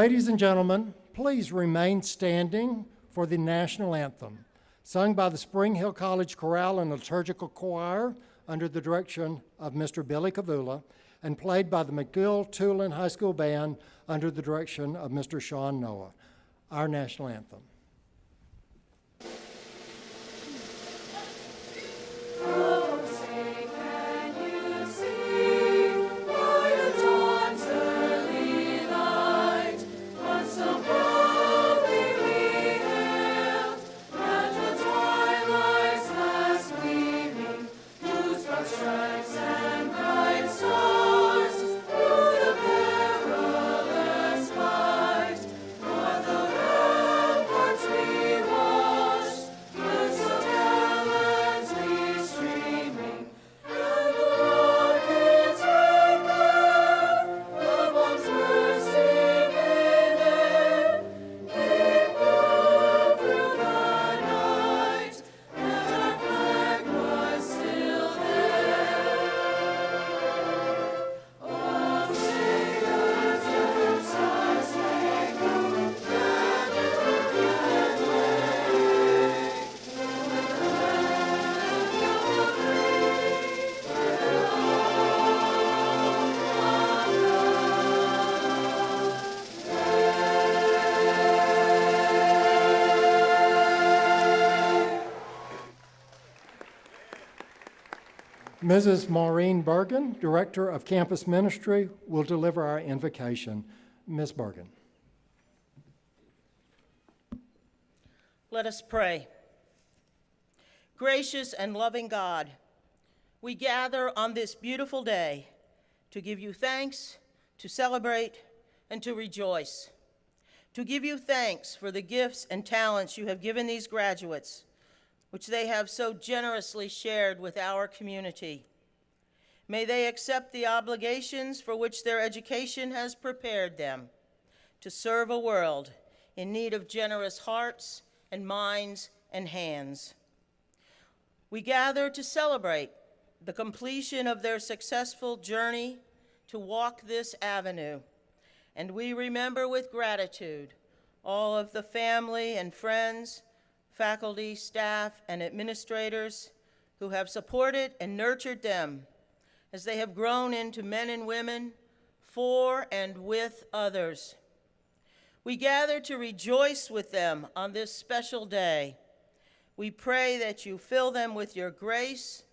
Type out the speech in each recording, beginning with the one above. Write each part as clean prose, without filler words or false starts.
Ladies and gentlemen, please remain standing for the national anthem, sung by the Spring Hill College Chorale and Liturgical Choir under the direction of Mr. Billy Kavula, and played by the McGill-Toolen High School Band under the direction of Mr. Sean Noah. Our national anthem. Mrs. Maureen Bergan, Director of Campus Ministry, will deliver our invocation. Ms. Bergan. Let us pray. Gracious and loving God, we gather on this beautiful day to give you thanks, to celebrate, and to rejoice. To give you thanks for the gifts and talents you have given these graduates, which they have so generously shared with our community. May they accept the obligations for which their education has prepared them to serve a world in need of generous hearts and minds and hands. We gather to celebrate the completion of their successful journey to walk this avenue, and we remember with gratitude all of the family and friends, faculty, staff, and administrators who have supported and nurtured them as they have grown into men and women for and with others. We gather to rejoice with them on this special day. We pray that you fill them with your grace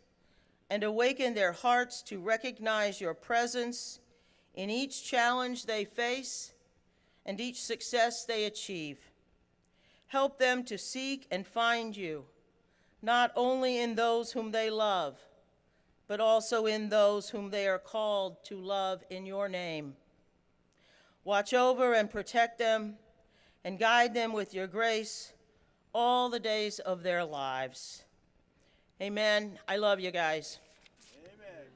and awaken their hearts to recognize your presence in each challenge they face and each success they achieve. Help them to seek and find you, not only in those whom they love, but also in those whom they are called to love in your name. Watch over and protect them and guide them with your grace all the days of their lives. Amen. I love you guys. Amen.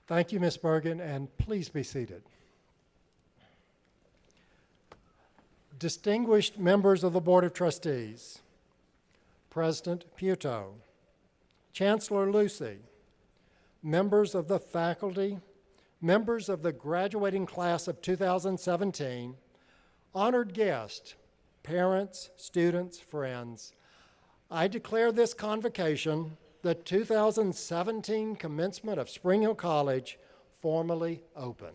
Thank you, Ms. Bergan, and please be seated. Distinguished members of the Board of Trustees, President Puto, Chancellor Lucy, members of the faculty, members of the graduating class of 2017, honored guests, parents, students, friends, I declare this convocation, the 2017 commencement of Spring Hill College, formally open.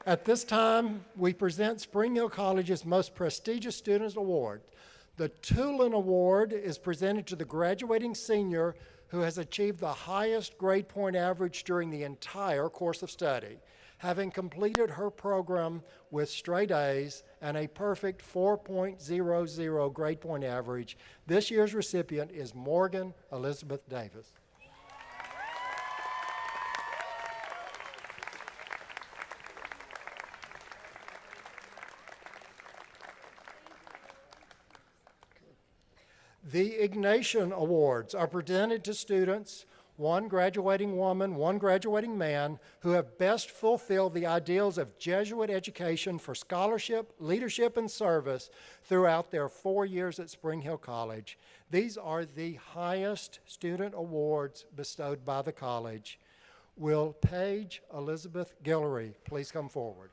At this time, we present Spring Hill College's most prestigious student award. The Toolen Award is presented to the graduating senior who has achieved the highest grade point average during the entire course of study, having completed her program with straight A's and a perfect 4.00 grade point average. This year's recipient is Morgan Elizabeth Davis. The Ignatian Awards are presented to students one graduating woman, one graduating man, who have best fulfilled the ideals of Jesuit education for scholarship, leadership, and service throughout their 4 years at Spring Hill College. These are the highest student awards bestowed by the college. Will Paige Elizabeth Guillory please come forward?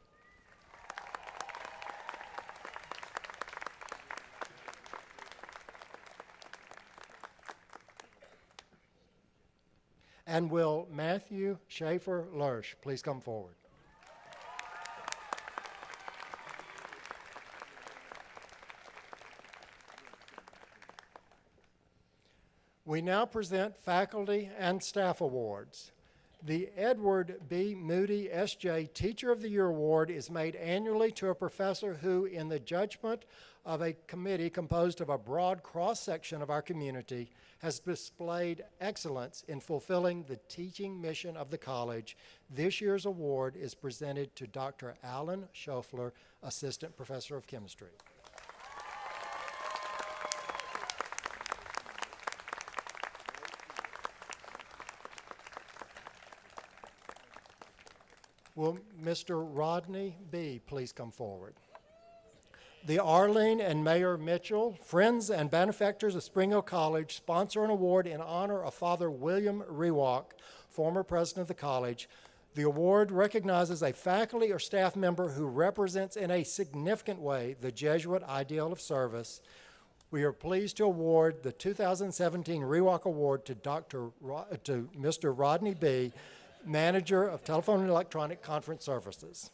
And will Matthew Schaefer Lurch please come forward? We now present faculty and staff awards. The Edward B. Moody S.J. Teacher of the Year Award is made annually to a professor who, in the judgment of a committee composed of a broad cross-section of our community, has displayed excellence in fulfilling the teaching mission of the college. This year's award is presented to Dr. Alan Schofler, Assistant Professor of Chemistry. Will Mr. Rodney B. please come forward? The Arlene and Mayor Mitchell, friends and benefactors of Spring Hill College, sponsor an award in honor of Father William Rewak, former president of the college. The award recognizes a faculty or staff member who represents in a significant way the Jesuit ideal of service. We are pleased to award the 2017 Rewak Award to Mr. Rodney B., Manager of Telephone and Electronic Conference Services.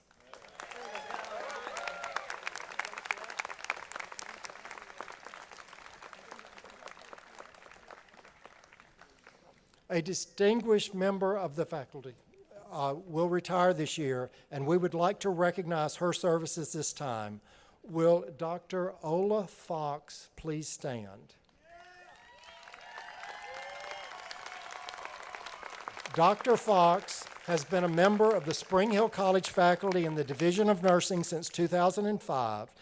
A distinguished member of the faculty will retire this year, and we would like to recognize her services this time. Will Dr. Ola Fox please stand? Dr. Fox has been a member of the Spring Hill College faculty in the Division of Nursing since 2005.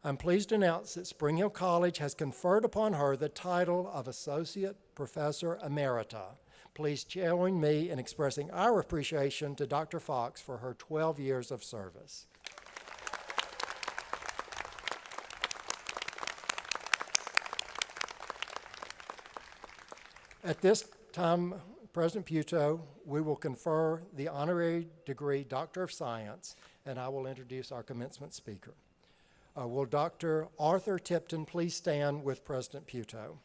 I'm pleased to announce that Spring Hill College has conferred upon her the title of Associate Professor Emerita. Please join me in expressing our appreciation to Dr. Fox for her 12 years of service. At this time, President Puto, we will confer the honorary degree Doctor of Science, and I will introduce our commencement speaker. Will Dr. Arthur Tipton please stand with President Puto?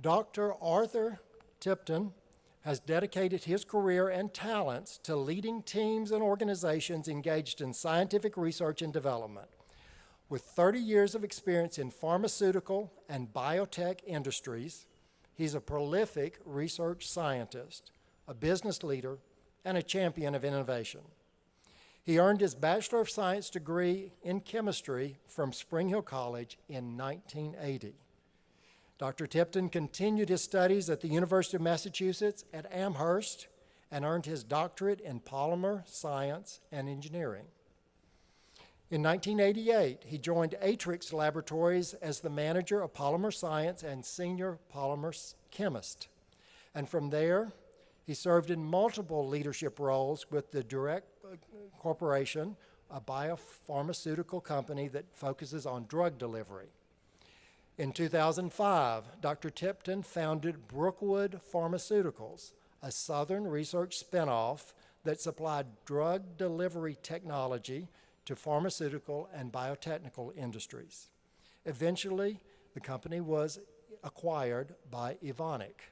Dr. Arthur Tipton has dedicated his career and talents to leading teams and organizations engaged in scientific research and development. With 30 years of experience in pharmaceutical and biotech industries, he's a prolific research scientist, a business leader, and a champion of innovation. He earned his Bachelor of Science degree in chemistry from Spring Hill College in 1980. Dr. Tipton continued his studies at the University of Massachusetts at Amherst and earned his doctorate in polymer science and engineering. In 1988, he joined Atrix Laboratories as the manager of polymer science and senior polymer chemist. And from there, he served in multiple leadership roles with the Direct Corporation, a biopharmaceutical company that focuses on drug delivery. In 2005, Dr. Tipton founded Brookwood Pharmaceuticals, a Southern research spinoff that supplied drug delivery technology to pharmaceutical and biotechnical industries. Eventually, the company was acquired by Evonik,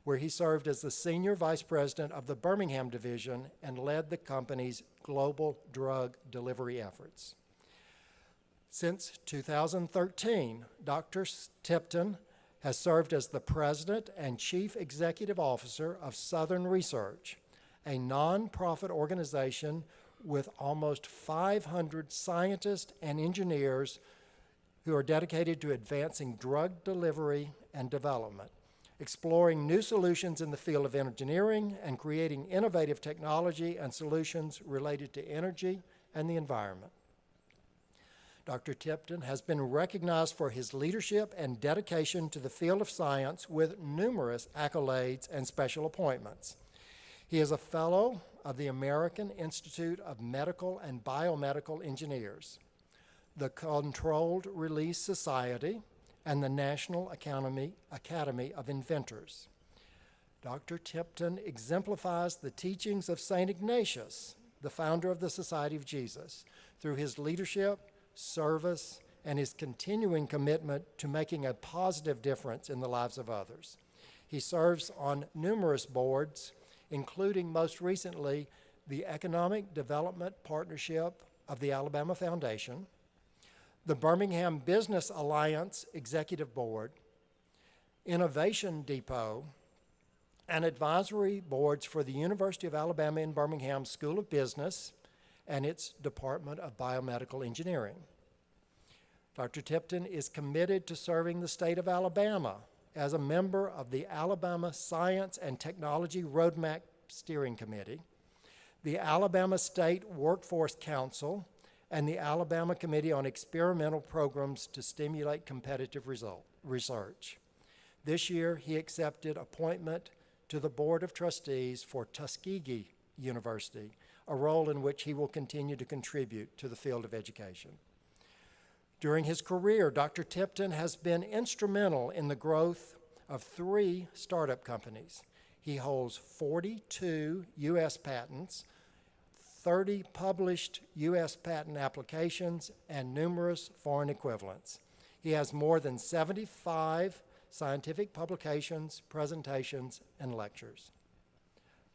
where he served as the senior vice president of the Birmingham division and led the company's global drug delivery efforts. Since 2013, Dr. Tipton has served as the president and chief executive officer of Southern Research, a nonprofit organization with almost 500 scientists and engineers who are dedicated to advancing drug delivery and development, exploring new solutions in the field of engineering, and creating innovative technology and solutions related to energy and the environment. Dr. Tipton has been recognized for his leadership and dedication to the field of science with numerous accolades and special appointments. He is a fellow of the American Institute of Medical and Biomedical Engineers, the Controlled Release Society, and the National Academy of Inventors. Dr. Tipton exemplifies the teachings of St. Ignatius, the founder of the Society of Jesus, through his leadership, service, and his continuing commitment to making a positive difference in the lives of others. He serves on numerous boards, including most recently the Economic Development Partnership of the Alabama Foundation, the Birmingham Business Alliance Executive Board, Innovation Depot, and advisory boards for the University of Alabama in Birmingham School of Business and its Department of Biomedical Engineering. Dr. Tipton is committed to serving the state of Alabama as a member of the Alabama Science and Technology Roadmap Steering Committee, the Alabama State Workforce Council, and the Alabama Committee on Experimental Programs to Stimulate Competitive Research. This year, he accepted appointment to the Board of Trustees for Tuskegee University, a role in which he will continue to contribute to the field of education. During his career, Dr. Tipton has been instrumental in the growth of 3 startup companies. He holds 42 U.S. patents, 30 published U.S. patent applications, and numerous foreign equivalents. He has more than 75 scientific publications, presentations, and lectures.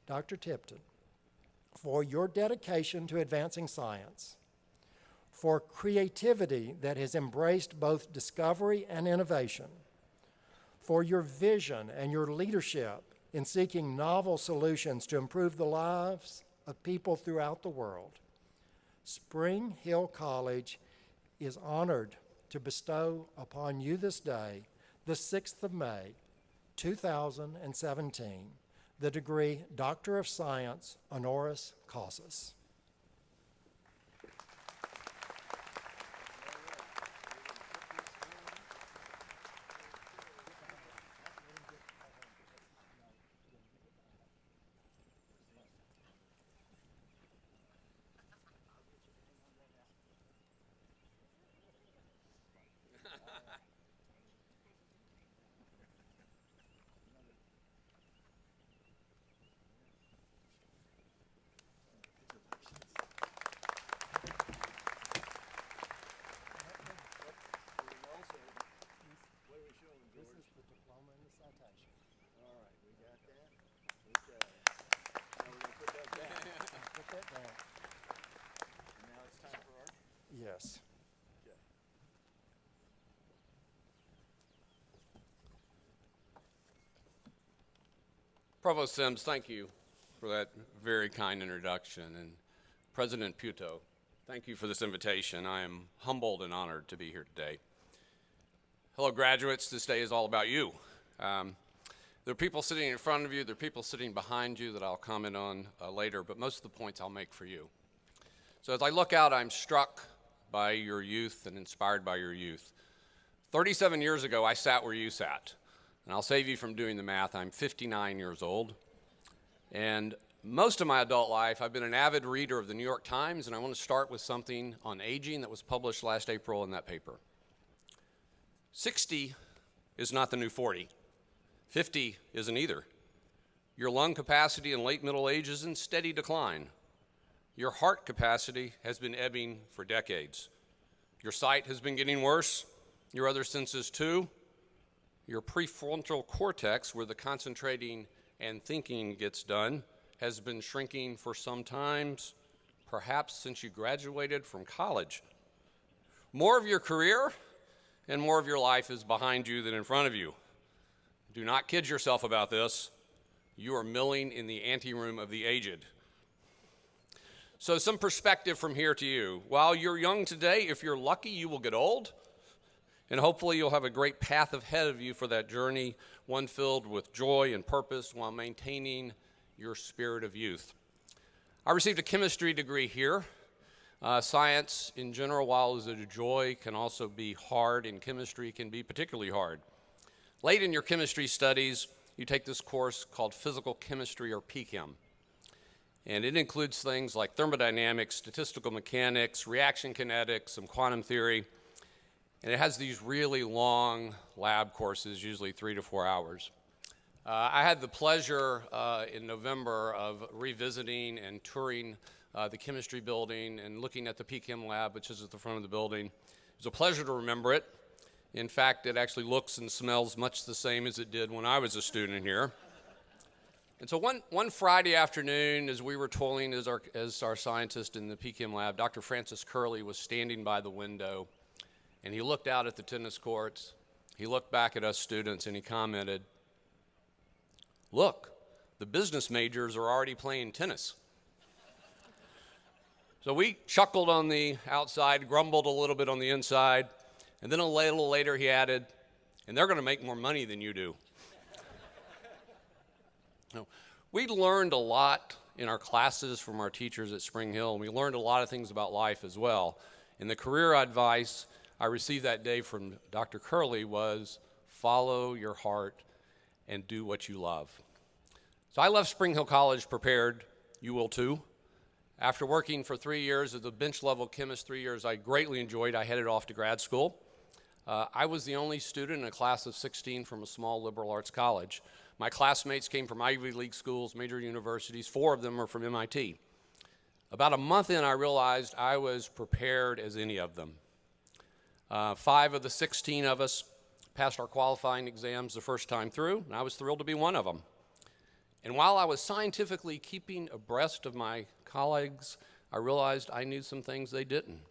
Dr. Tipton, for your dedication to advancing science, for creativity that has embraced both discovery and innovation, for your vision and your leadership in seeking novel solutions to improve the lives of people throughout the world, Spring Hill College is honored to bestow upon you this day, the 6th of May, 2017, the degree Doctor of Science honoris causa. Yes. Provost Sims, thank you for that very kind introduction. And President Puto, thank you for this invitation. I am humbled and honored to be here today. Hello, graduates. This day is all about you. There are people sitting in front of you, there are people sitting behind you that I'll comment on later, but most of the points I'll make for you. So as I look out, I'm struck by your youth and inspired by your youth. 37 years ago, I sat where you sat. And I'll save you from doing the math. I'm 59 years old. And most of my adult life, I've been an avid reader of the New York Times, and I want to start with something on aging that was published last April in that paper. 60 is not the new 40. 50 isn't either. Your lung capacity in late middle age is in steady decline. Your heart capacity has been ebbing for decades. Your sight has been getting worse. Your other senses too. Your prefrontal cortex, where the concentrating and thinking gets done, has been shrinking for some time, perhaps since you graduated from college. More of your career and more of your life is behind you than in front of you. Do not kid yourself about this. You are milling in the anteroom of the aged. So some perspective from here to you. While you're young today, if you're lucky, you will get old. And hopefully you'll have a great path ahead of you for that journey, one filled with joy and purpose while maintaining your spirit of youth. I received a chemistry degree here. Science in general, while is a joy, can also be hard, and chemistry can be particularly hard. Late in your chemistry studies, you take this course called Physical Chemistry, or PChem. And it includes things like thermodynamics, statistical mechanics, reaction kinetics, some quantum theory. And it has these really long lab courses, usually 3 to 4 hours. I had the pleasure in November of revisiting and touring the chemistry building and looking at the PChem lab, which is at the front of the building. It was a pleasure to remember it. In fact, it actually looks and smells much the same as it did when I was a student here. And so one Friday afternoon, as we were toiling as our scientist in the PChem lab, Dr. Francis Curley was standing by the window, and he looked out at the tennis courts. He looked back at us students, and he commented, "Look, the business majors are already playing tennis." So we chuckled on the outside, grumbled a little bit on the inside, and then a little later he added, "And they're going to make more money than you do." We learned a lot in our classes from our teachers at Spring Hill, and we learned a lot of things about life as well. And the career advice I received that day from Dr. Curley was, follow your heart and do what you love. So I left Spring Hill College prepared. You will too. After working for 3 years as a bench-level chemist, 3 years I greatly enjoyed, I headed off to grad school. I was the only student in a class of 16 from a small liberal arts college. My classmates came from Ivy League schools, major universities. 4 of them are from MIT. About a month in, I realized I was prepared as any of them. 5 of the 16 of us passed our qualifying exams the first time through, and I was thrilled to be one of them. And while I was scientifically keeping abreast of my colleagues, I realized I knew some things they didn't.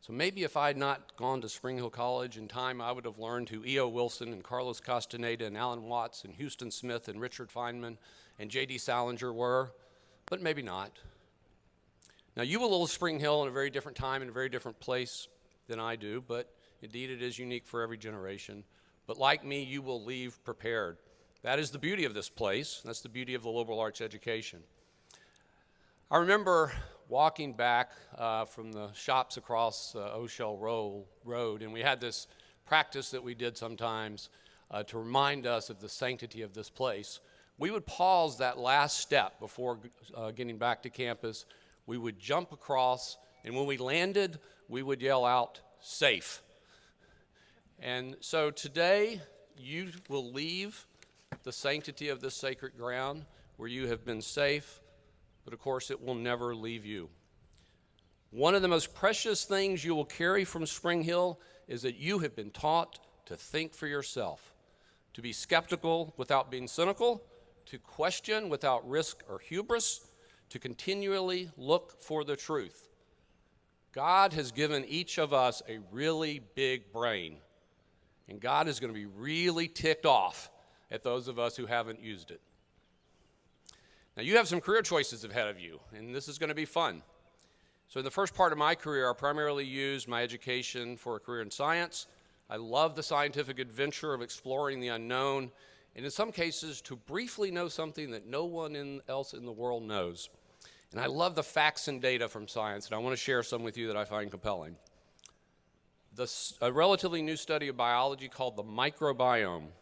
So maybe if I had not gone to Spring Hill College in time, I would have learned who E.O. Wilson and Carlos Castaneda and Alan Watts and Houston Smith and Richard Feynman and J.D. Salinger were, but maybe not. Now, you will live Spring Hill in a very different time and a very different place than I do, but indeed it is unique for every generation. But like me, you will leave prepared. That is the beauty of this place. That's the beauty of the liberal arts education. I remember walking back from the shops across O'Shell Road, and we had this practice that we did sometimes to remind us of the sanctity of this place. We would pause that last step before getting back to campus. We would jump across, and when we landed, we would yell out, "Safe." And so today, you will leave the sanctity of this sacred ground where you have been safe, but of course it will never leave you. One of the most precious things you will carry from Spring Hill is that you have been taught to think for yourself, to be skeptical without being cynical, to question without risk or hubris, to continually look for the truth. God has given each of us a really big brain, and God is going to be really ticked off at those of us who haven't used it. Now, you have some career choices ahead of you, and this is going to be fun. So in the first part of my career, I primarily used my education for a career in science. I love the scientific adventure of exploring the unknown, and in some cases, to briefly know something that no one else in the world knows. And I love the facts and data from science, and I want to share some with you that I find compelling. A relatively new study of biology called the microbiome.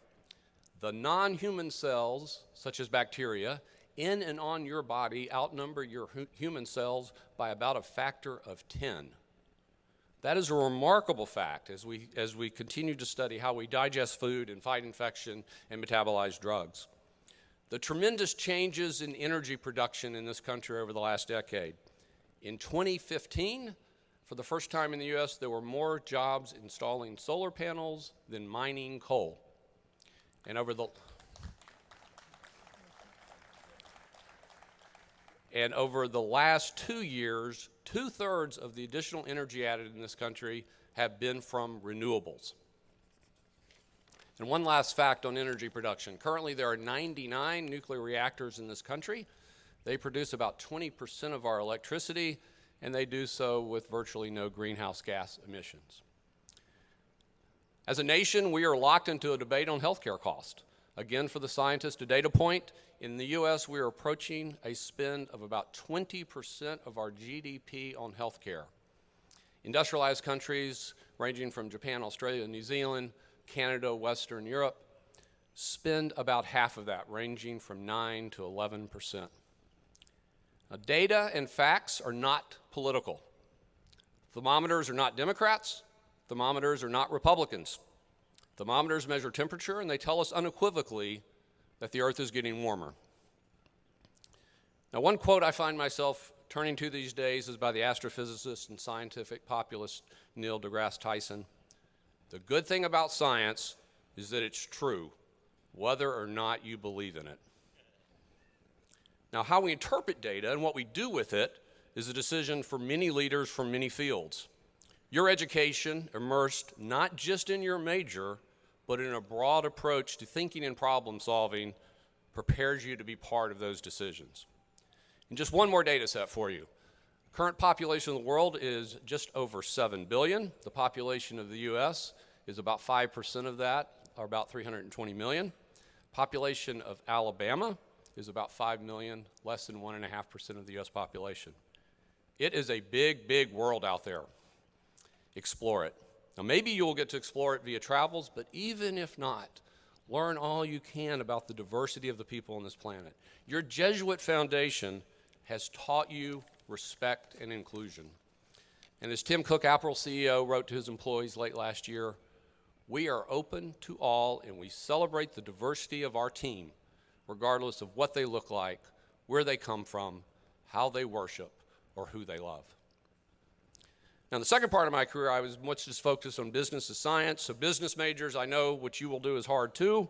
The non-human cells, such as bacteria, in and on your body outnumber your human cells by about a factor of 10. That is a remarkable fact as we continue to study how we digest food and fight infection and metabolize drugs. The tremendous changes in energy production in this country over the last decade. In 2015, for the first time in the U.S., there were more jobs installing solar panels than mining coal. And over the last 2 years, 2/3 of the additional energy added in this country have been from renewables. And one last fact on energy production. Currently, there are 99 nuclear reactors in this country. They produce about 20% of our electricity, and they do so with virtually no greenhouse gas emissions. As a nation, we are locked into a debate on healthcare cost. Again, for the scientist, a data point, in the U.S. we are approaching a spend of about 20% of our GDP on healthcare. Industrialized countries ranging from Japan, Australia, New Zealand, Canada, Western Europe spend about half of that, ranging from 9 to 11%. Now, data and facts are not political. Thermometers are not Democrats. Thermometers are not Republicans. Thermometers measure temperature, and they tell us unequivocally that the Earth is getting warmer. Now, one quote I find myself turning to these days is by the astrophysicist and scientific populist Neil deGrasse Tyson. The good thing about science is that it's true, whether or not you believe in it. Now, how we interpret data and what we do with it is a decision for many leaders from many fields. Your education, immersed not just in your major, but in a broad approach to thinking and problem solving, prepares you to be part of those decisions. And just one more data set for you. Current population of the world is just over 7 billion. The population of the US is about 5% of that, or about 320 million. Population of Alabama is about 5 million, less than 1.5% of the US population. It is a big, big world out there. Explore it. Now, maybe you'll get to explore it via travels, but even if not, learn all you can about the diversity of the people on this planet. Your Jesuit foundation has taught you respect and inclusion. And as Tim Cook, Apple CEO, wrote to his employees late last year, we are open to all and we celebrate the diversity of our team, regardless of what they look like, where they come from, how they worship, or who they love. Now, the second part of my career, I was much just focused on business as science. So business majors, I know what you will do is hard too.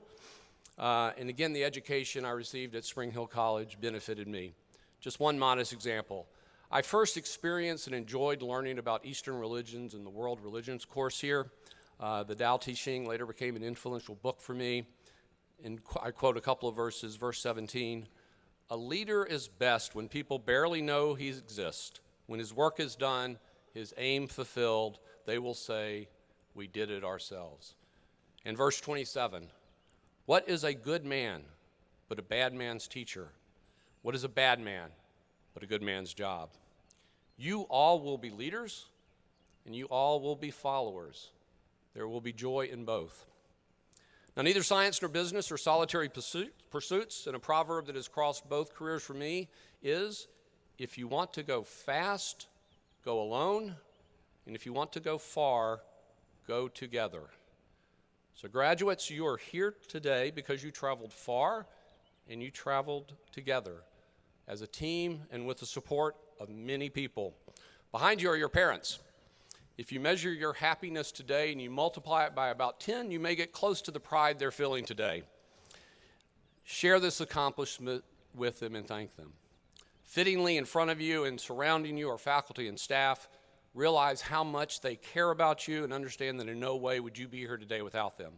And again, the education I received at Spring Hill College benefited me. Just one modest example. I first experienced and enjoyed learning about Eastern religions in the World Religions course here. The Tao Te Ching later became an influential book for me. And I quote a couple of verses, verse 17. A leader is best when people barely know he exists. When his work is done, his aim fulfilled, they will say, we did it ourselves. And verse 27, what is a good man but a bad man's teacher? What is a bad man but a good man's job? You all will be leaders, and you all will be followers. There will be joy in both. Now, neither science nor business are solitary pursuits, and a proverb that has crossed both careers for me is, if you want to go fast, go alone, and if you want to go far, go together. So graduates, you are here today because you traveled far and you traveled together as a team and with the support of many people. Behind you are your parents. If you measure your happiness today and you multiply it by about 10, you may get close to the pride they're feeling today. Share this accomplishment with them and thank them. Fittingly in front of you and surrounding you are faculty and staff. Realize how much they care about you and understand that in no way would you be here today without them.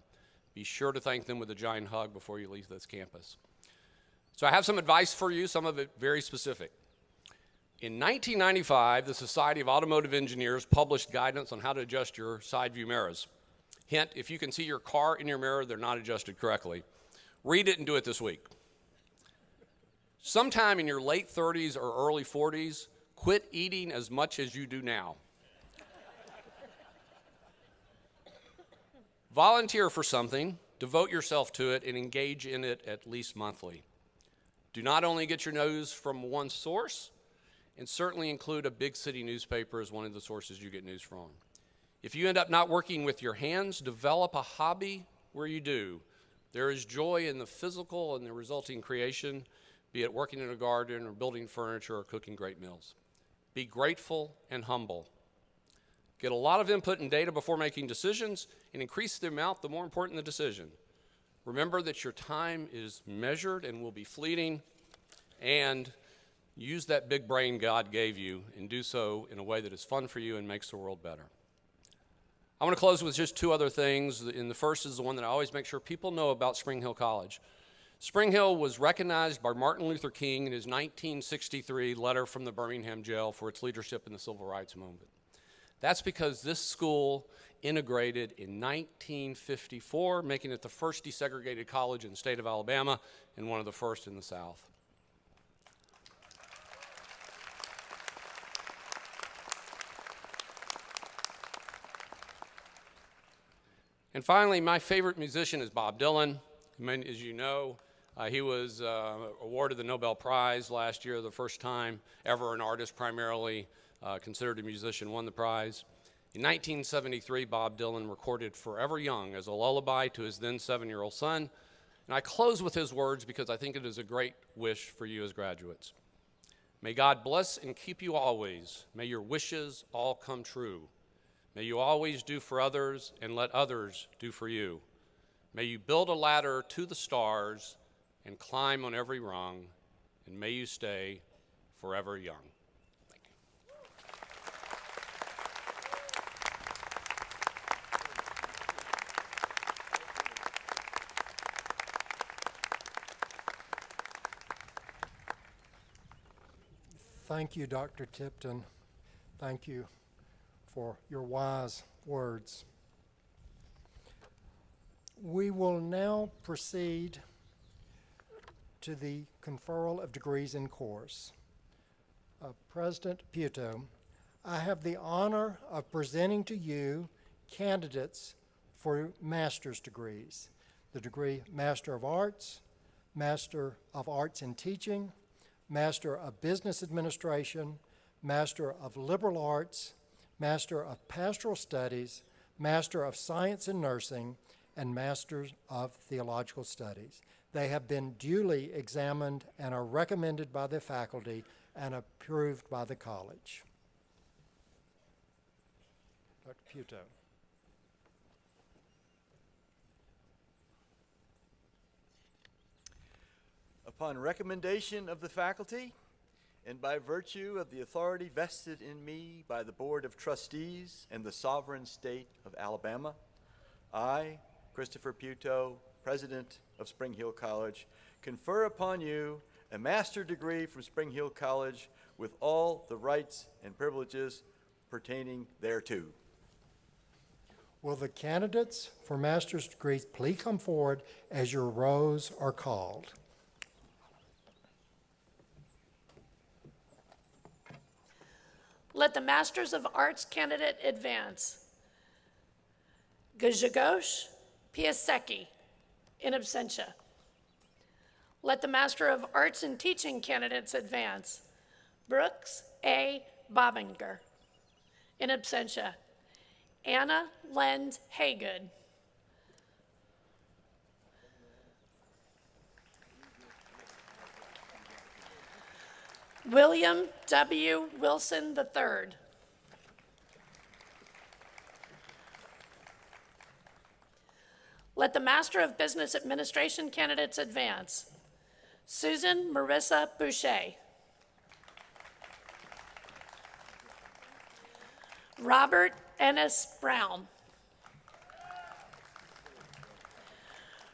Be sure to thank them with a giant hug before you leave this campus. So I have some advice for you, some of it very specific. In 1995, the Society of Automotive Engineers published guidance on how to adjust your side view mirrors. Hint, if you can see your car in your mirror, they're not adjusted correctly. Read it and do it this week. Sometime in your late 30s or early 40s, quit eating as much as you do now. Volunteer for something, devote yourself to it, and engage in it at least monthly. Do not only get your news from one source, and certainly include a big city newspaper as one of the sources you get news from. If you end up not working with your hands, develop a hobby where you do. There is joy in the physical and the resulting creation, be it working in a garden or building furniture or cooking great meals. Be grateful and humble. Get a lot of input and data before making decisions, and increase the amount the more important the decision. Remember that your time is measured and will be fleeting, and use that big brain God gave you and do so in a way that is fun for you and makes the world better. I want to close with just two other things. And the first is the one that I always make sure people know about Spring Hill College. Spring Hill was recognized by Martin Luther King in his 1963 letter from the Birmingham jail for its leadership in the civil rights movement. That's because this school integrated in 1954, making it the first desegregated college in the state of Alabama and one of the first in the South. And finally, my favorite musician is Bob Dylan. As you know, he was awarded the Nobel Prize last year, the first time ever an artist primarily considered a musician won the prize. In 1973, Bob Dylan recorded Forever Young as a lullaby to his then 7-year-old son. And I close with his words because I think it is a great wish for you as graduates. May God bless and keep you always. May your wishes all come true. May you always do for others and let others do for you. May you build a ladder to the stars and climb on every rung, and may you stay forever young. Thank you. Thank you, Dr. Tipton. Thank you for your wise words. We will now proceed to the conferral of degrees in course. President Puto, I have the honor of presenting to you candidates for master's degrees. The degree Master of Arts, Master of Arts in Teaching, Master of Business Administration, Master of Liberal Arts, Master of Pastoral Studies, Master of Science in Nursing, and Masters of Theological Studies. They have been duly examined and are recommended by the faculty and approved by the college. Dr. Puto. Upon recommendation of the faculty, and by virtue of the authority vested in me by the Board of Trustees and the sovereign state of Alabama, I, Christopher Puto, President of Spring Hill College, confer upon you a master's degree from Spring Hill College with all the rights and privileges pertaining thereto. Will the candidates for master's degrees please come forward as your rows are called? Let the Masters of Arts candidate advance. Grzegorz Piasecki, in absentia. Let the Master of Arts in Teaching candidates advance. Brooks A. Bobinger, in absentia. Anna Lend Haygood. William W. Wilson III. Let the Master of Business Administration candidates advance. Susan Marissa Boucher. Robert Ennis Brown.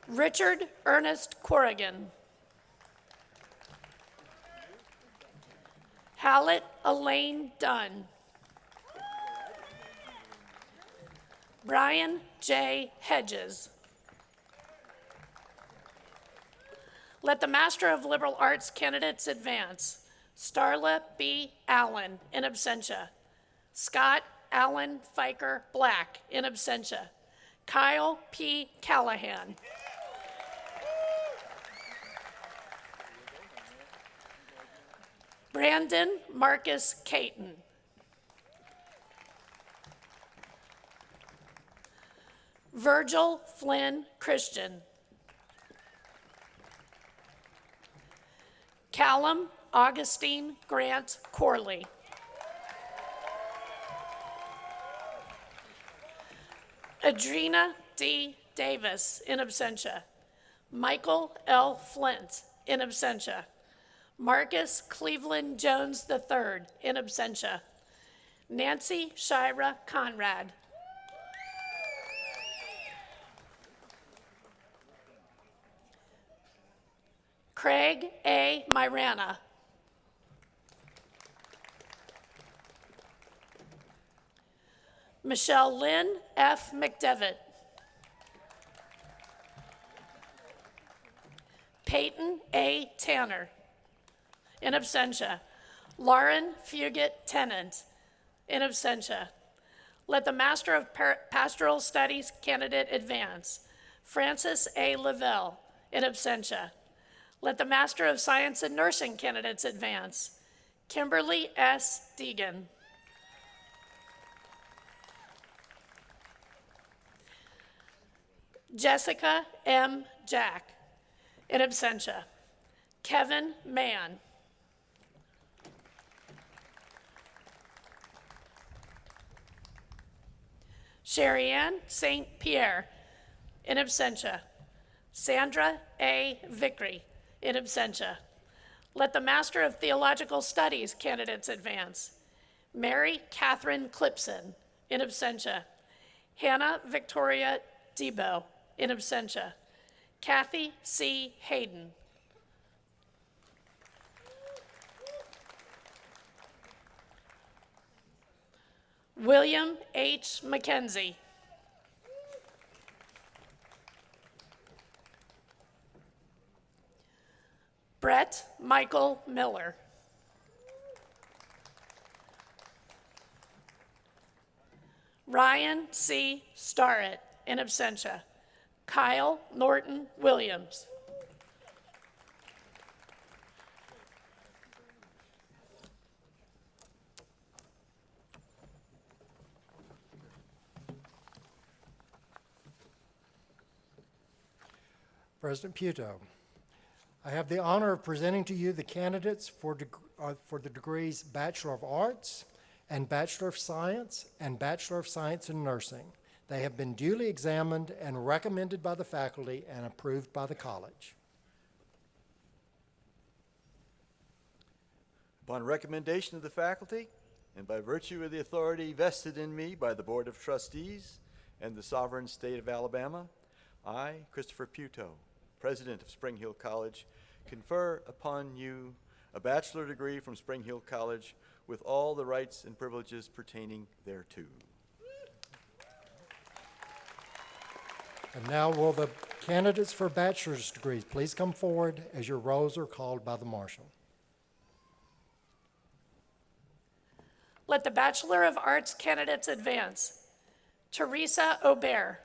Richard Ernest Corrigan. Hallett Elaine Dunn. Brian J. Hedges. Let the Master of Liberal Arts candidates advance. Starla B. Allen, in absentia. Scott Allen Fiker Black, in absentia. Kyle P. Callahan. Brandon Marcus Caton. Virgil Flynn Christian. Callum Augustine Grant Corley. Adrena D. Davis, in absentia. Michael L. Flint, in absentia. Marcus Cleveland Jones III, in absentia. Nancy Shira Conrad. Craig A. Myrana. Michelle Lynn F. McDevitt. Peyton A. Tanner, in absentia. Lauren Fugit Tennant, in absentia. Let the Master of Pastoral Studies candidate advance. Francis A. Lavelle, in absentia. Let the Master of Science in Nursing candidates advance. Kimberly S. Deegan. Jessica M. Jack, in absentia. Kevin Mann. Sherry Ann St. Pierre, in absentia. Sandra A. Vickery, in absentia. Let the Master of Theological Studies candidates advance. Mary Catherine Clipson, in absentia. Hannah Victoria Debo, in absentia. Kathy C. Hayden. William H. McKenzie. Brett Michael Miller. Ryan C. Starrett, in absentia. Kyle Norton Williams. President Puto, I have the honor of presenting to you the candidates for the degrees Bachelor of Arts and Bachelor of Science and Bachelor of Science in Nursing. They have been duly examined and recommended by the faculty and approved by the college. Upon recommendation of the faculty, and by virtue of the authority vested in me by the Board of Trustees and the sovereign state of Alabama, I, Christopher Puto, President of Spring Hill College, confer upon you a bachelor degree from Spring Hill College with all the rights and privileges pertaining thereto. And now will the candidates for bachelor's degrees please come forward as your rolls are called by the Marshal. Let the Bachelor of Arts candidates advance. Teresa Aubert.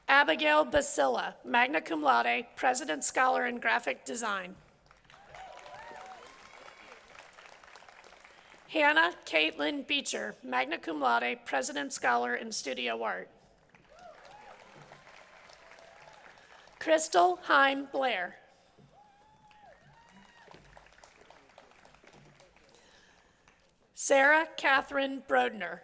Abigail Basilla, magna cum laude, President Scholar in Graphic Design. Hannah Caitlin Beecher, magna cum laude, President Scholar in Studio Art. Crystal Heim Blair. Sarah Catherine Brodner.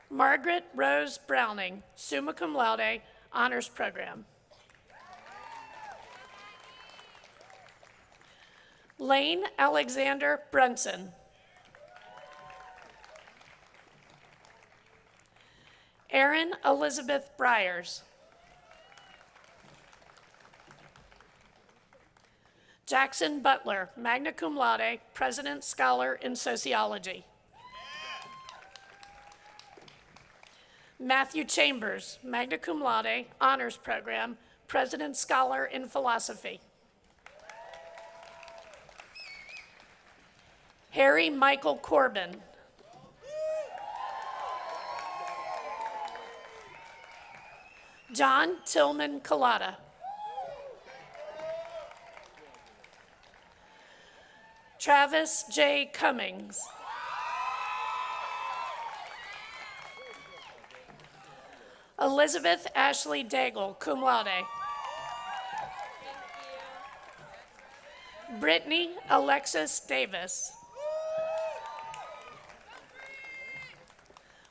Margaret Rose Browning, summa cum laude, honors program. Lane Alexander Brunson. Erin Elizabeth Briers. Jackson Butler, magna cum laude, President Scholar in Sociology. Matthew Chambers, magna cum laude, honors program, President Scholar in Philosophy. Harry Michael Corbin. John Tillman Collada. Travis J. Cummings. Elizabeth Ashley Daigle, cum laude. Brittany Alexis Davis.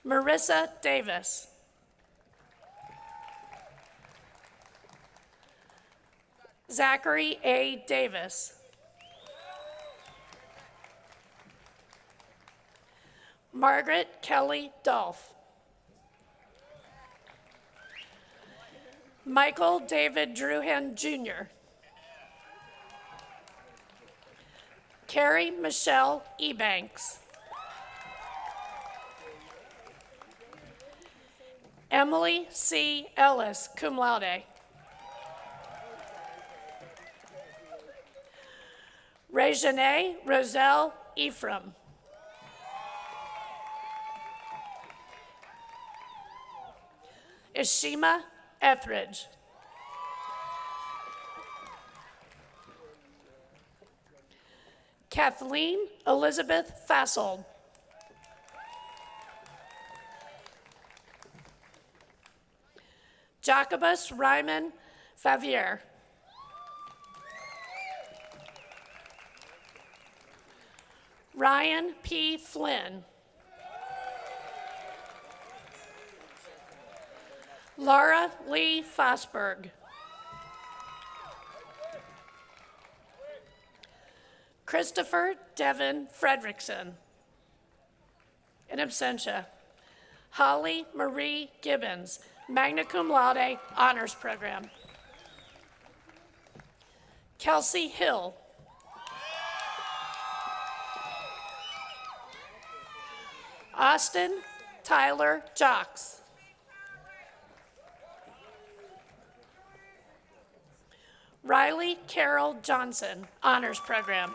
Marissa Davis. Zachary A. Davis. Margaret Kelly Dolph. Michael David Druhan Jr. Carrie Michelle Ebanks. Emily C. Ellis, cum laude. Rejane Roselle Ephraim. Ishima Etheridge. Kathleen Elizabeth Fassold. Jacobus Ryman Favier. Ryan P. Flynn. Laura Lee Fosberg. Christopher Devin Fredrickson. In absentia. Holly Marie Gibbons, magna cum laude, honors program. Kelsey Hill. Austin Tyler Jocks. Riley Carol Johnson, honors program.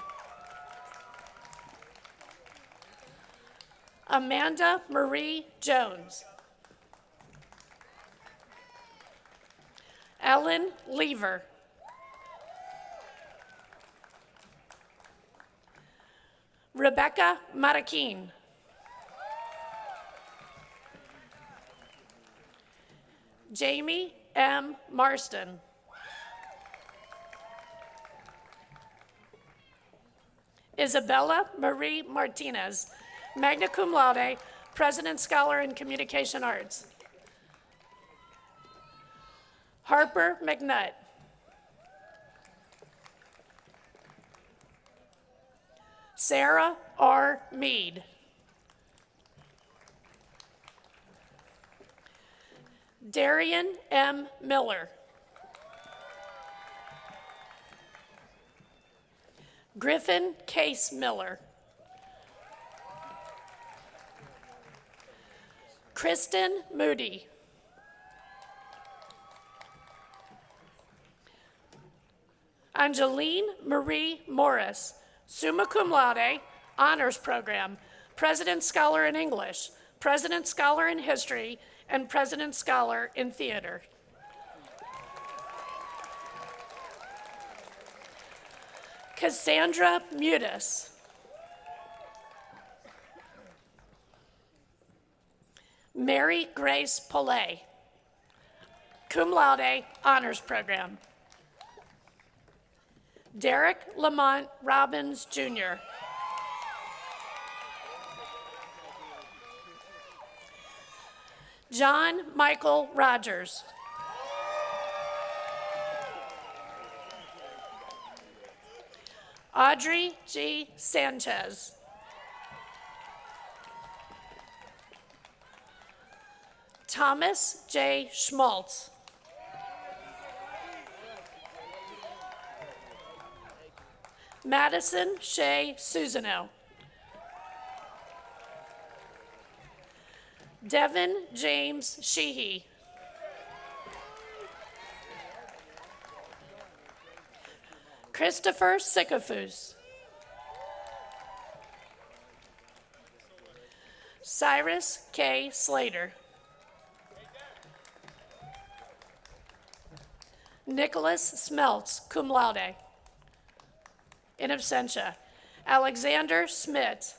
Amanda Marie Jones. Ellen Lever. Rebecca Matakin. Jamie M. Marston. Isabella Marie Martinez, magna cum laude, President Scholar in Communication Arts. Harper McNutt. Sarah R. Mead. Darian M. Miller. Griffin Case Miller. Kristen Moody. Angeline Marie Morris, summa cum laude, honors program, President Scholar in English, President Scholar in History, and President Scholar in Theater. Cassandra Mutis. Mary Grace Pillay, cum laude, honors program. Derek Lamont Robbins, Jr. John Michael Rogers. Audrey G. Sanchez. Thomas J. Schmaltz. Madison Shea Susano. Devin James Sheehy. Christopher Sycophus. Cyrus K. Slater. Nicholas Smeltz, cum laude. In absentia. Alexander Smith.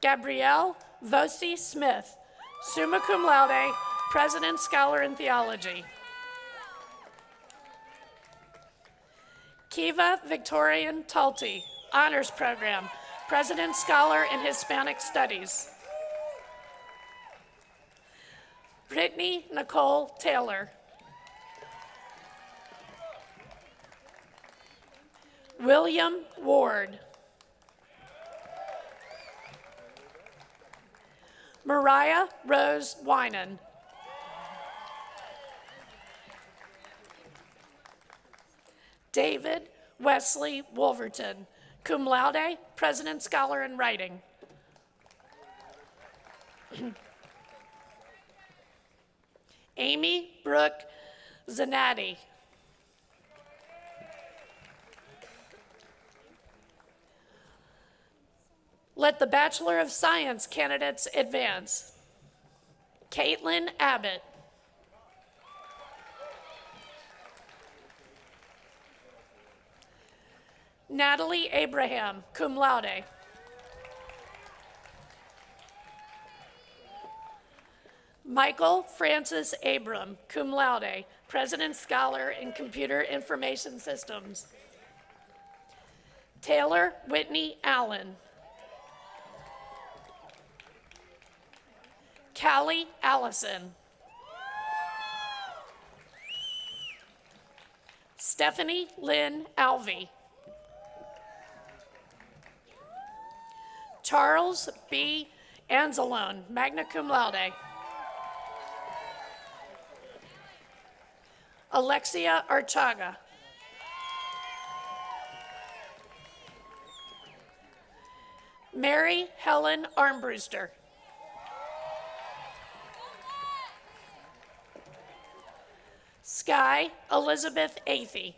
Gabrielle Vosi Smith, summa cum laude, President Scholar in Theology. Kiva Victorian Talty, honors program, President Scholar in Hispanic Studies. Brittany Nicole Taylor. William Ward. Mariah Rose Winan. David Wesley Wolverton, cum laude, President Scholar in Writing. Amy Brooke Zanatti. Let the Bachelor of Science candidates advance. Caitlin Abbott. Natalie Abraham, cum laude. Michael Francis Abram, cum laude, President Scholar in Computer Information Systems. Taylor Whitney Allen. Callie Allison. Stephanie Lynn Alvey. Charles B. Anzalone, magna cum laude. Alexia Archaga. Mary Helen Armbruster. Sky Elizabeth Athey.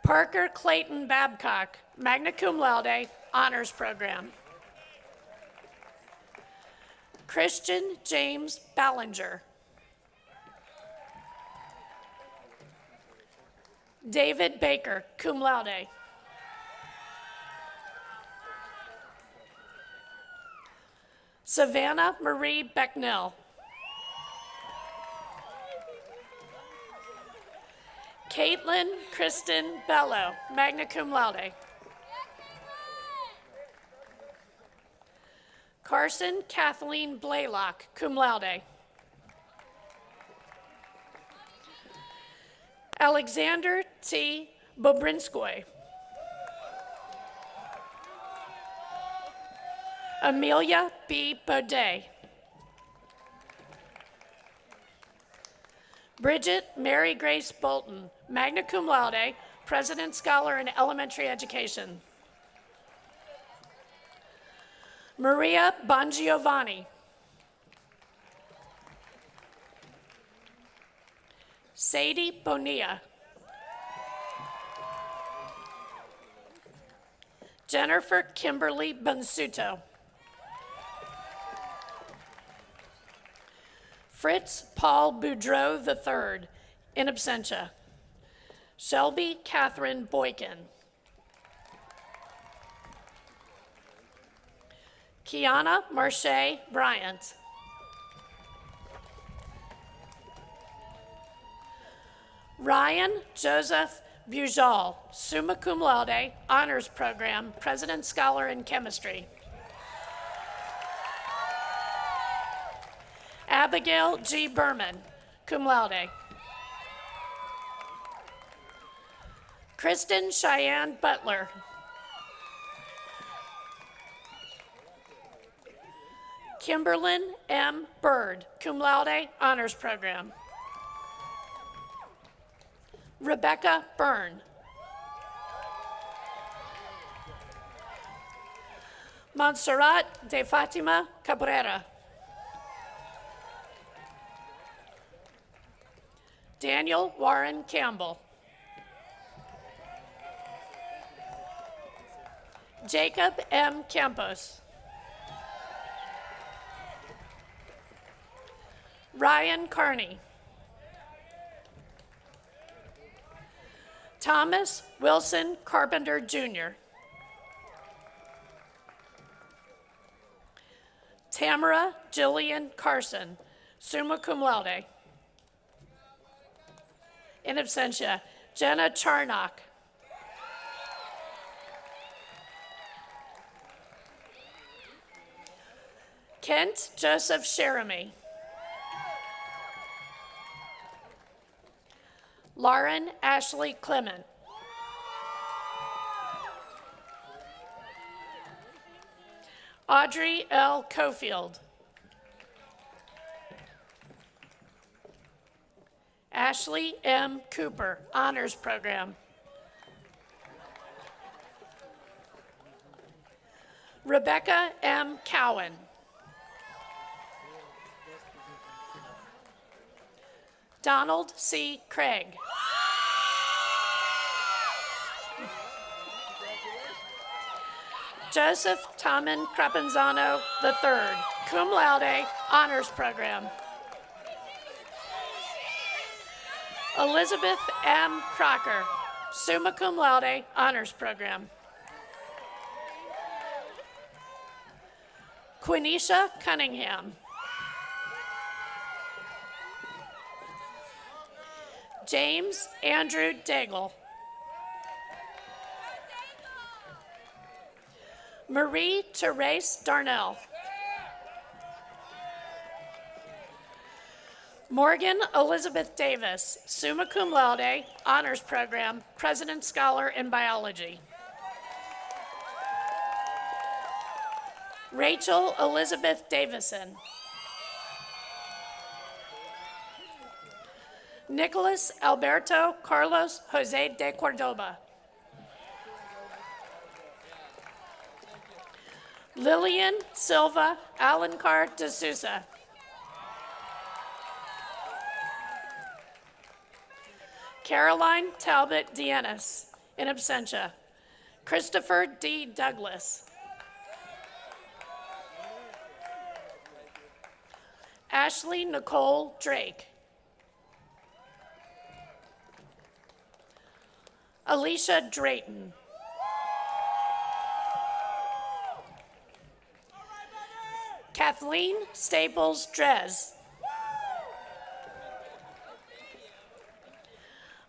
Parker Clayton Babcock, magna cum laude, honors program. Christian James Ballinger. David Baker, cum laude. Savannah Marie Becknell. Caitlin Kristen Bello, magna cum laude. Carson Kathleen Blaylock, cum laude. Alexander T. Bobrinskoy. Amelia B. Baudet. Bridget Mary Grace Bolton, magna cum laude, President Scholar in Elementary Education. Maria Bongiovanni. Sadie Bonilla. Jennifer Kimberly Bonsuto. Fritz Paul Boudreau III, in absentia. Shelby Catherine Boykin. Kiana Marche Bryant. Ryan Joseph Bujal, summa cum laude, honors program, President Scholar in Chemistry. Abigail G. Berman, cum laude. Kristen Cheyenne Butler. Kimberlyn M. Bird, cum laude, honors program. Rebecca Byrne. Montserrat de Fatima Cabrera. Daniel Warren Campbell. Jacob M. Campos. Ryan Carney. Thomas Wilson Carpenter, Jr. Tamara Jillian Carson, summa cum laude. In absentia, Jenna Charnock. Kent Joseph Sheremy. Lauren Ashley Clement. Audrey L. Cofield. Ashley M. Cooper, Honors Program. Rebecca M. Cowan. Donald C. Craig. Joseph Taman Crepenzano III, cum laude, Honors Program. Elizabeth M. Crocker, summa cum laude, Honors Program. Quenisha Cunningham. James Andrew Daigle. Marie Therese Darnell. Morgan Elizabeth Davis, summa cum laude, Honors Program, President Scholar in Biology. Rachel Elizabeth Davison. Nicholas Alberto Carlos Jose de Cordoba. Lillian Silva Alencar de Souza. Caroline Talbot Dienis, in absentia. Christopher D. Douglas. Ashley Nicole Drake. Alicia Drayton. Kathleen Staples Drez.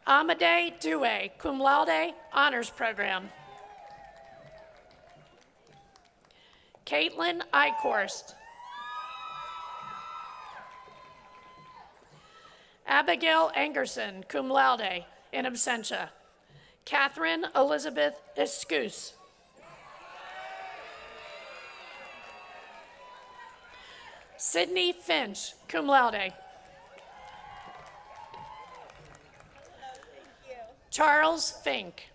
Amadei Due, cum laude, Honors Program. Caitlin Eichhorst. Abigail Angerson, cum laude, in absentia. Catherine Elizabeth Escuse. Sydney Finch, cum laude. Charles Fink.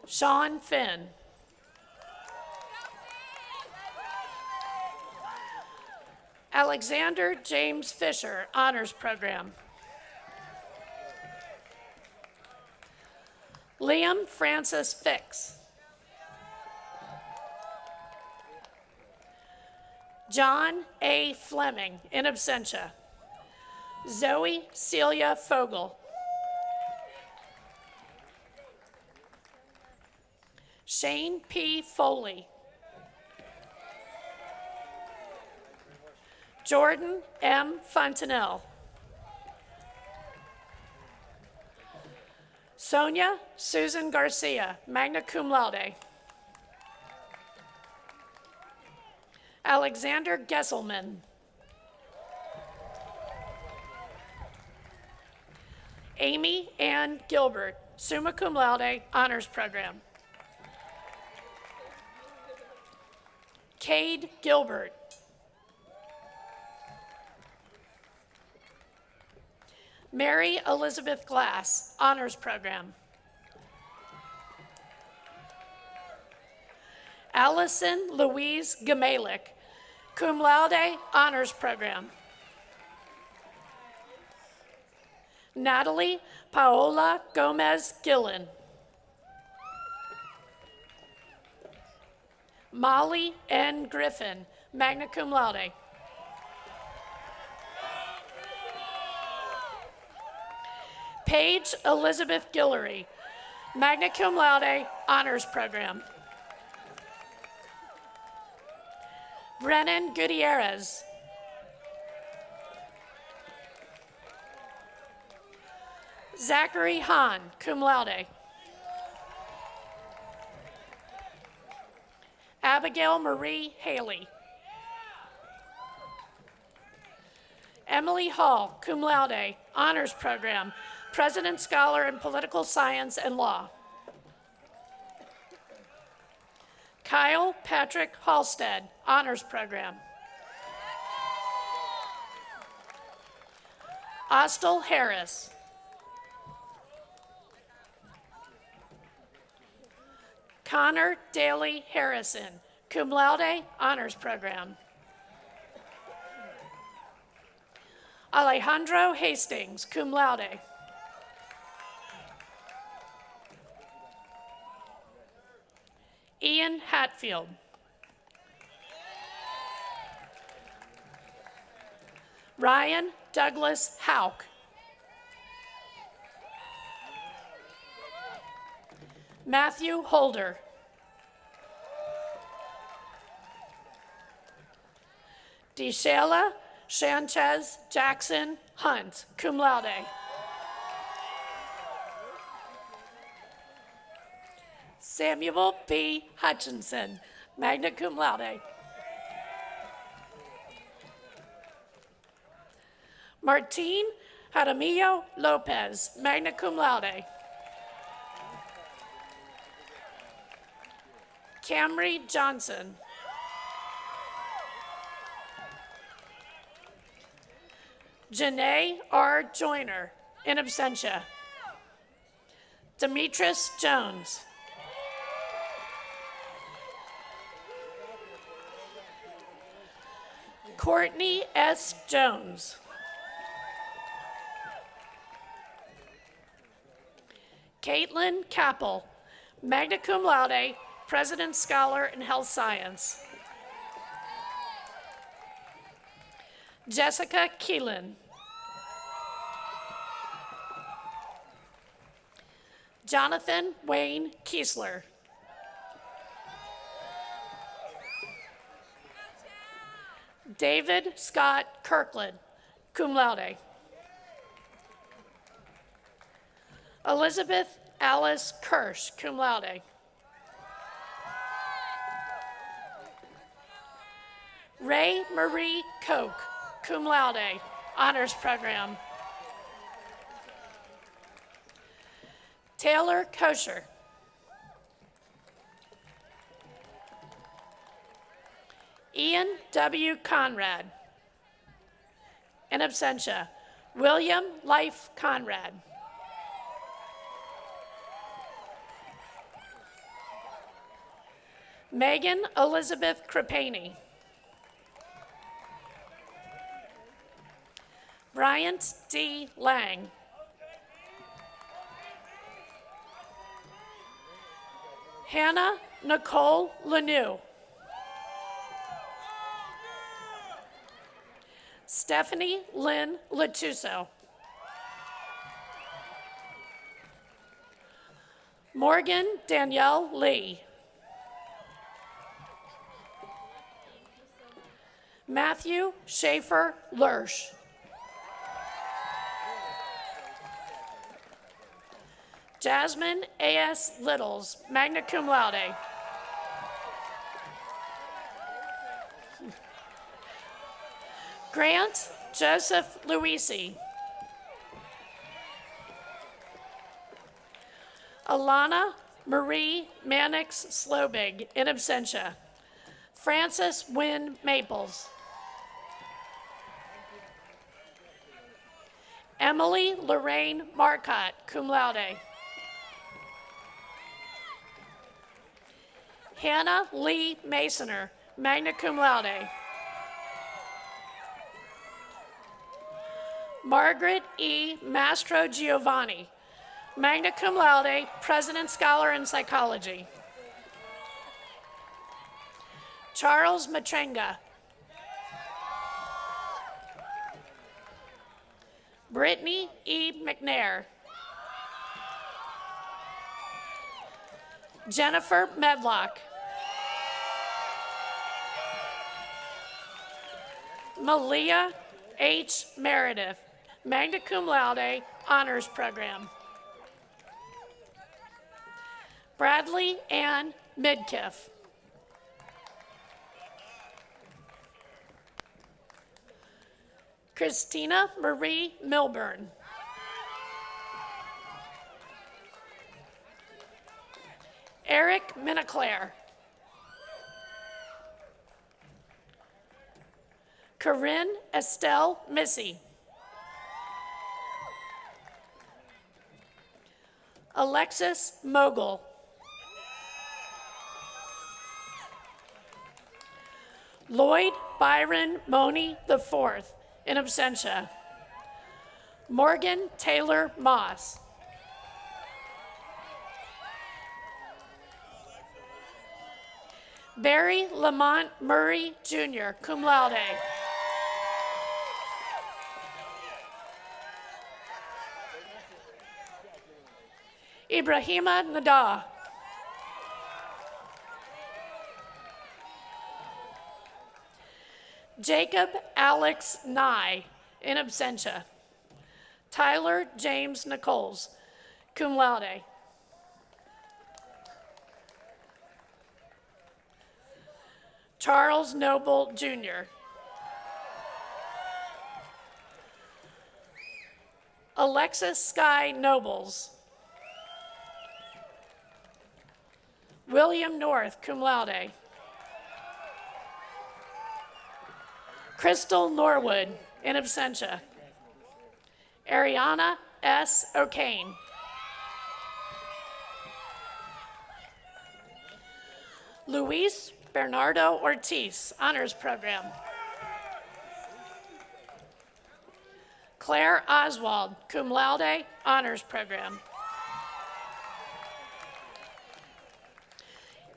Sean Finn. Alexander James Fisher, Honors Program. Liam Francis Fix. John A. Fleming, in absentia. Zoe Celia Fogel. Shane P. Foley. Jordan M. Fontanelle. Sonia Susan Garcia, magna cum laude. Alexander Gesselman. Amy Ann Gilbert, summa cum laude, Honors Program. Cade Gilbert. Mary Elizabeth Glass, Honors Program. Allison Louise Gamalik, cum laude, Honors Program. Natalie Paola Gomez Gillen. Molly N. Griffin, magna cum laude. Paige Elizabeth Guillory, magna cum laude, Honors Program. Brennan Gutierrez. Zachary Hahn, cum laude. Abigail Marie Haley. Emily Hall, cum laude, Honors Program, President Scholar in Political Science and Law. Kyle Patrick Halstead, Honors Program. Austell Harris. Connor Daly Harrison, cum laude, honors program. Alejandro Hastings, cum laude. Ian Hatfield. Ryan Douglas Hauk. Matthew Holder. Deshala Sanchez Jackson Hunt, cum laude. Samuel B. Hutchinson, magna cum laude. Martín Jaramillo Lopez, magna cum laude. Camry Johnson. Janae R. Joyner, in absentia. Demetris Jones. Courtney S. Jones. Caitlin Capel, magna cum laude, President Scholar in Health Science. Jessica Keelan. Jonathan Wayne Kiesler. David Scott Kirkland, cum laude. Elizabeth Alice Kirsch, cum laude. Ray Marie Koch, cum laude, honors program. Taylor Kosher. Ian W. Conrad. In absentia, William Life Conrad. Megan Elizabeth Crepani. Bryant D. Lang. Hannah Nicole Lanou. Stephanie Lynn Latuso. Morgan Danielle Lee. Matthew Schaefer Lursch. Jasmine A.S. Littles, magna cum laude. Grant Joseph Luisi. Alana Marie Mannix Slobig, in absentia. Frances Wynn Maples. Emily Lorraine Marcotte, cum laude. Hannah Lee Masoner, magna cum laude. Margaret E. Mastro Giovanni, magna cum laude, President Scholar in Psychology. Charles Matrenga. Brittany E. McNair. Jennifer Medlock. Malia H. Meredith, magna cum laude, honors program. Bradley Ann Midkiff. Christina Marie Milburn. Eric Minneclair. Corinne Estelle Missy. Alexis Mogul. Lloyd Byron Money IV, in absentia. Morgan Taylor Moss. Barry Lamont Murray Jr., cum laude. Ibrahima Nada. Jacob Alex Nye, in absentia. Tyler James Nichols, cum laude. Charles Noble Jr. Alexis Sky Nobles. William North, cum laude. Crystal Norwood, in absentia. Ariana S. O'Kane. Luis Bernardo Ortiz, Honors Program. Claire Oswald, cum laude, Honors Program.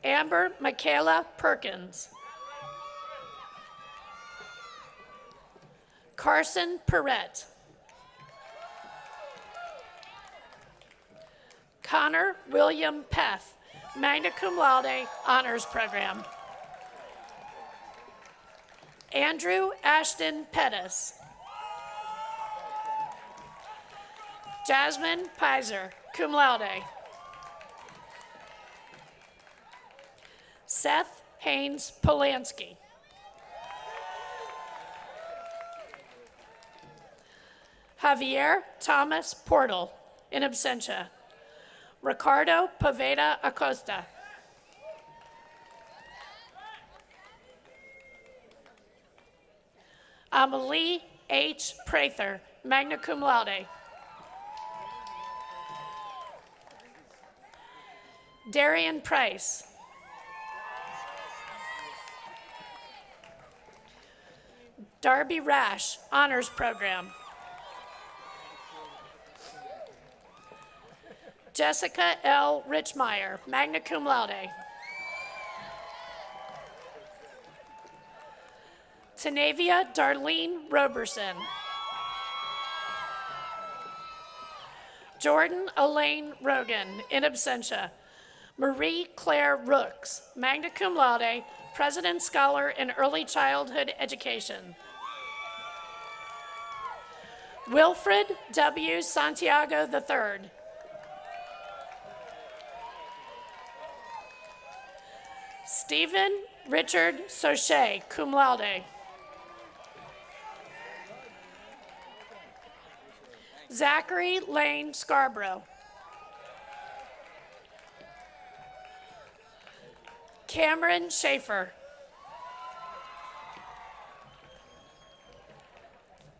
Amber Michaela Perkins. Carson Perrette. Connor William Peth, magna cum laude, Honors Program. Andrew Ashton Pettis. Jasmine Pizer, cum laude. Seth Haynes Polanski. Javier Thomas Portal, in absentia. Ricardo Poveda Acosta. Amelie H. Prather, magna cum laude. Darian Price. Darby Rash, Honors Program. Jessica L. Richmeyer, magna cum laude. Tanavia Darlene Roberson. Jordan Elaine Rogan, in absentia. Marie Claire Rooks, magna cum laude, President Scholar in Early Childhood Education. Wilfred W. Santiago III. Stephen Richard Sochet, cum laude. Zachary Lane Scarborough. Cameron Schaefer.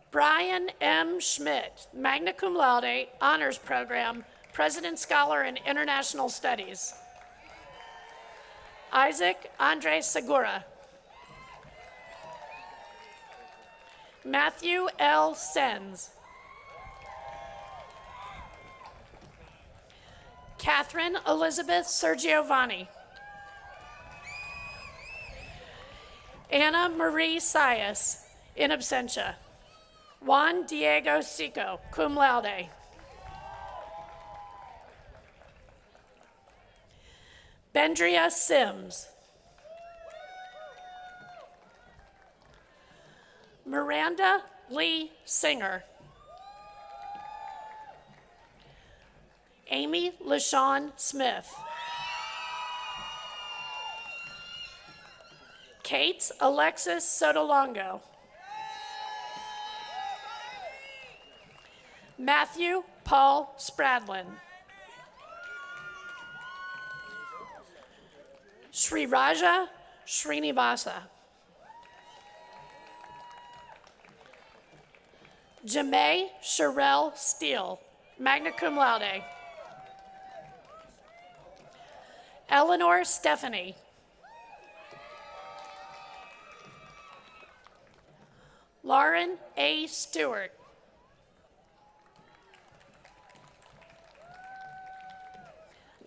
Brian M. Schmidt, magna cum laude, Honors Program, President Scholar in International Studies. Isaac Andre Segura. Matthew L. Sens. Catherine Elizabeth Sergiovanni. Anna Marie Sias, in absentia. Juan Diego Sico, cum laude. Bendria Sims. Miranda Lee Singer. Amy LaShawn Smith. Kate Alexis Sotolongo. Matthew Paul Spradlin. Sri Raja Srinivasa. Jamae Sherelle Steele, magna cum laude. Eleanor Stephanie. Lauren A. Stewart.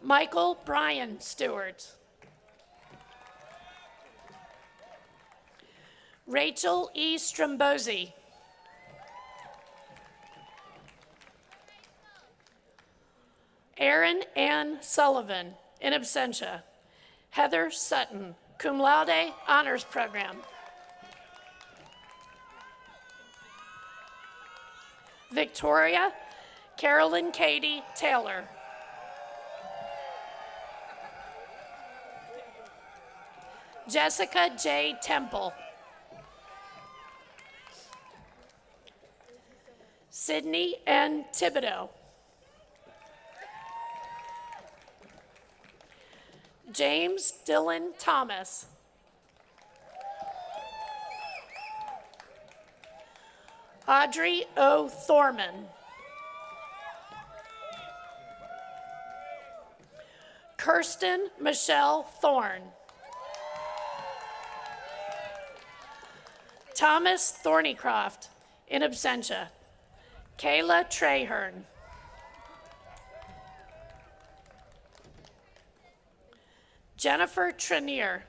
Michael Brian Stewart. Rachel E. Strombosi. Erin Ann Sullivan, in absentia. Heather Sutton, cum laude, honors program. Victoria Carolyn Katie Taylor. Jessica J. Temple. Sydney N. Thibodeau. James Dylan Thomas. Audrey O. Thorman. Kirsten Michelle Thorne. Thomas Thornycroft, in absentia. Kayla Trahern. Jennifer Trenier.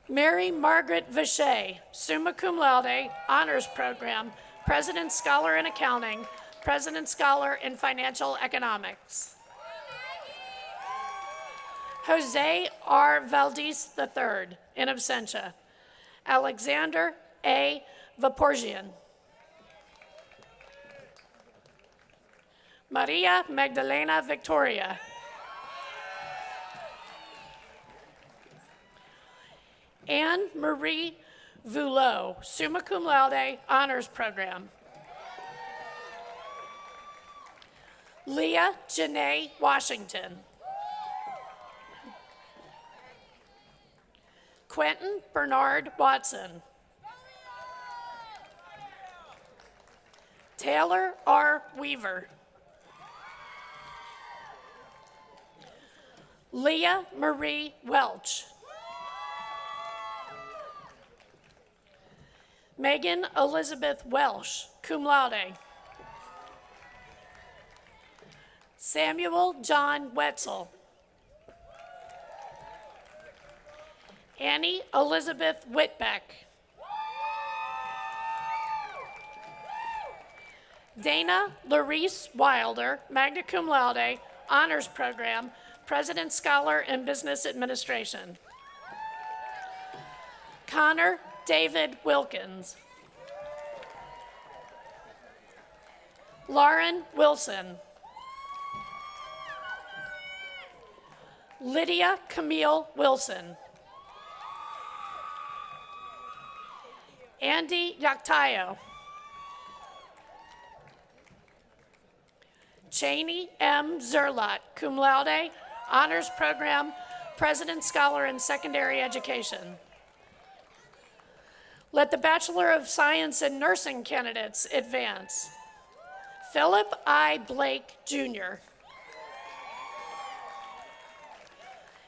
Mary Margaret Vacher, summa cum laude, honors program, President Scholar in Accounting, President Scholar in Financial Economics. Jose R. Valdez III, in absentia. Alexander A. Vaporgian. Maria Magdalena Victoria. Anne Marie Voulot, summa cum laude, honors program. Leah Janae Washington. Quentin Bernard Watson. Taylor R. Weaver. Leah Marie Welch. Megan Elizabeth Welsh, cum laude. Samuel John Wetzel. Annie Elizabeth Whitbeck. Dana Larice Wilder, magna cum laude, honors program, President Scholar in Business Administration. Connor David Wilkins. Lauren Wilson. Lydia Camille Wilson. Andy Yaktayo. Cheney M. Zerlot, cum laude, honors program, President Scholar in Secondary Education. Let the Bachelor of Science in Nursing candidates advance. Philip I. Blake, Jr.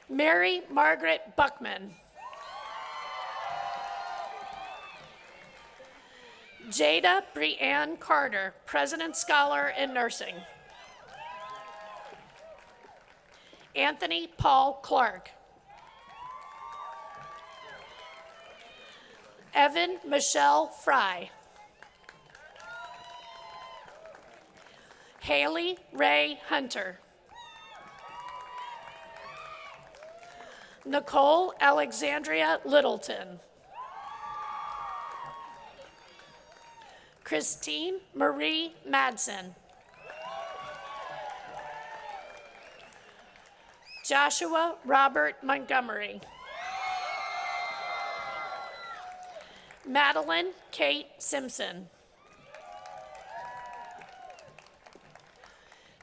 Mary Margaret Buckman. Jada Brianne Carter, President Scholar in Nursing. Anthony Paul Clark. Evan Michelle Fry. Haley Ray Hunter. Nicole Alexandria Littleton. Christine Marie Madsen. Joshua Robert Montgomery. Madeline Kate Simpson.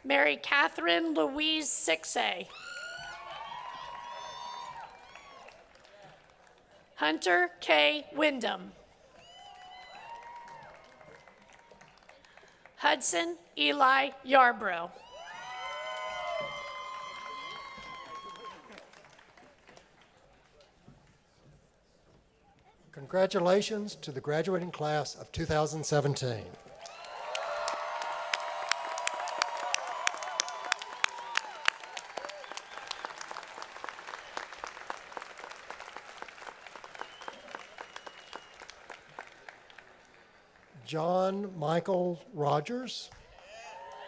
Mary Catherine Louise Sixay. Hunter K. Wyndham. Hudson Eli Yarbrough. Congratulations to the graduating class of 2017. John Michael Rogers,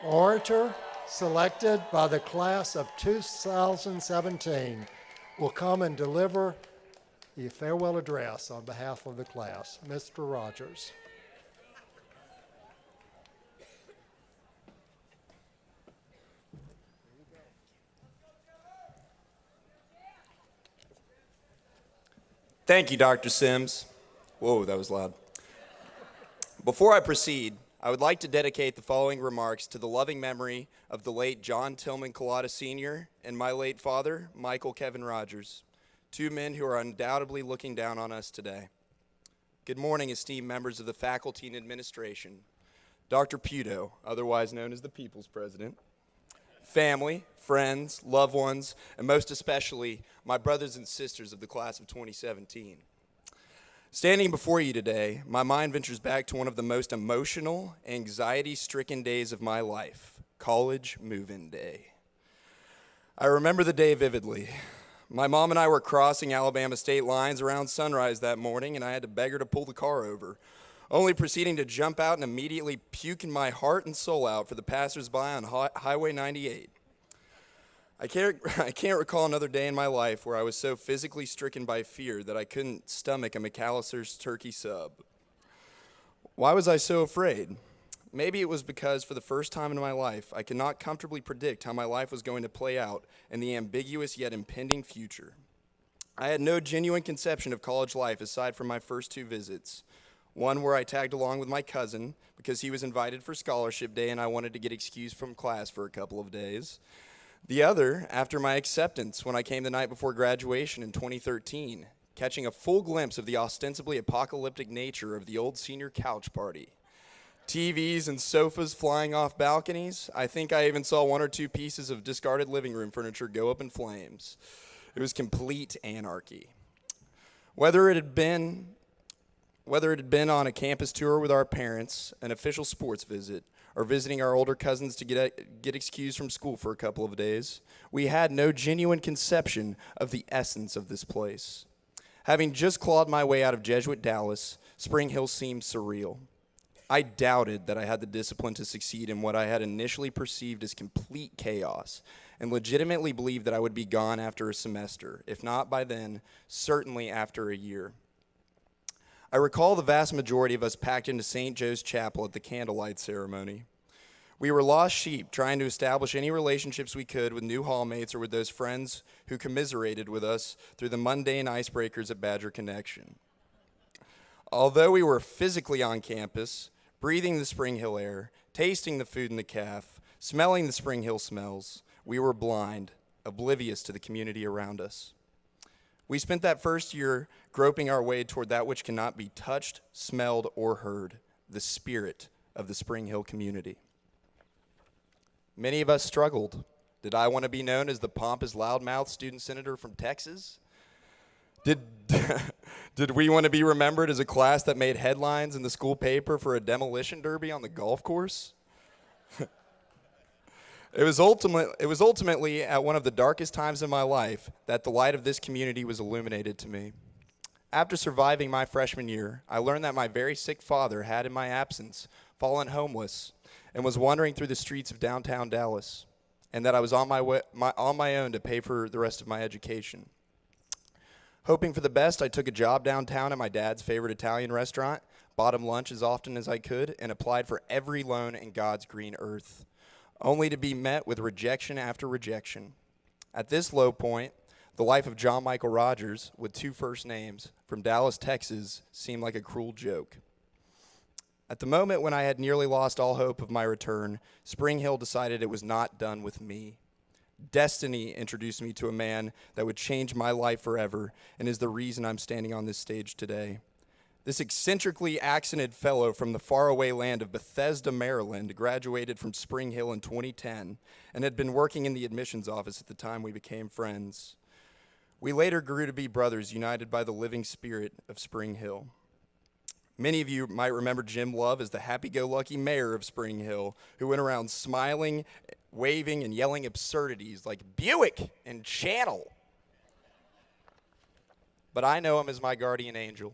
orator selected by the class of 2017, will come and deliver the farewell address on behalf of the class. Mr. Rogers. Thank you, Dr. Sims. Whoa, that was loud. Before I proceed, I would like to dedicate the following remarks to the loving memory of the late John Tillman Collada Sr. and my late father, Michael Kevin Rogers, two men who are undoubtedly looking down on us today. Good morning, esteemed members of the faculty and administration, Dr. Puto, otherwise known as the People's President, family, friends, loved ones, and most especially my brothers and sisters of the class of 2017. Standing before you today, my mind ventures back to one of the most emotional, anxiety-stricken days of my life, college move-in day. I remember the day vividly. My mom and I were crossing Alabama state lines around sunrise that morning, and I had to beg her to pull the car over, only proceeding to jump out and immediately puking my heart and soul out for the passersby on Highway 98. I can't recall another day in my life where I was so physically stricken by fear that I couldn't stomach a McAllister's turkey sub. Why was I so afraid? Maybe it was because for the first time in my life, I could not comfortably predict how my life was going to play out in the ambiguous yet impending future. I had no genuine conception of college life aside from my first two visits. One where I tagged along with my cousin because he was invited for scholarship day and I wanted to get excused from class for a couple of days. The other, after my acceptance, when I came the night before graduation in 2013, catching a full glimpse of the ostensibly apocalyptic nature of the old senior couch party. TVs and sofas flying off balconies. I think I even saw one or two pieces of discarded living room furniture go up in flames. It was complete anarchy. Whether it had been on a campus tour with our parents, an official sports visit, or visiting our older cousins to get excused from school for a couple of days, we had no genuine conception of the essence of this place. Having just clawed my way out of Jesuit Dallas, Spring Hill seemed surreal. I doubted that I had the discipline to succeed in what I had initially perceived as complete chaos, and legitimately believed that I would be gone after a semester, if not by then, certainly after a year. I recall the vast majority of us packed into St. Joe's Chapel at the candlelight ceremony. We were lost sheep trying to establish any relationships we could with new hallmates or with those friends who commiserated with us through the mundane icebreakers at Badger Connection. Although we were physically on campus, breathing the Spring Hill air, tasting the food in the caf, smelling the Spring Hill smells, we were blind, oblivious to the community around us. We spent that first year groping our way toward that which cannot be touched, smelled, or heard, the spirit of the Spring Hill community. Many of us struggled. Did I want to be known as the pompous, loudmouth student senator from Texas? Did we want to be remembered as a class that made headlines in the school paper for a demolition derby on the golf course? It was ultimately at one of the darkest times in my life that the light of this community was illuminated to me. After surviving my freshman year, I learned that my very sick father had, in my absence, fallen homeless and was wandering through the streets of downtown Dallas, and that I was on my own to pay for the rest of my education. Hoping for the best, I took a job downtown at my dad's favorite Italian restaurant, bought him lunch as often as I could, and applied for every loan in God's green earth, only to be met with rejection after rejection. At this low point, the life of John Michael Rogers, with two first names, from Dallas, Texas, seemed like a cruel joke. At the moment when I had nearly lost all hope of my return, Spring Hill decided it was not done with me. Destiny introduced me to a man that would change my life forever and is the reason I'm standing on this stage today. This eccentrically accented fellow from the faraway land of Bethesda, Maryland, graduated from Spring Hill in 2010 and had been working in the admissions office at the time we became friends. We later grew to be brothers united by the living spirit of Spring Hill. Many of you might remember Jim Love as the happy-go-lucky mayor of Spring Hill, who went around smiling, waving, and yelling absurdities like Buick and Channel. But I know him as my guardian angel,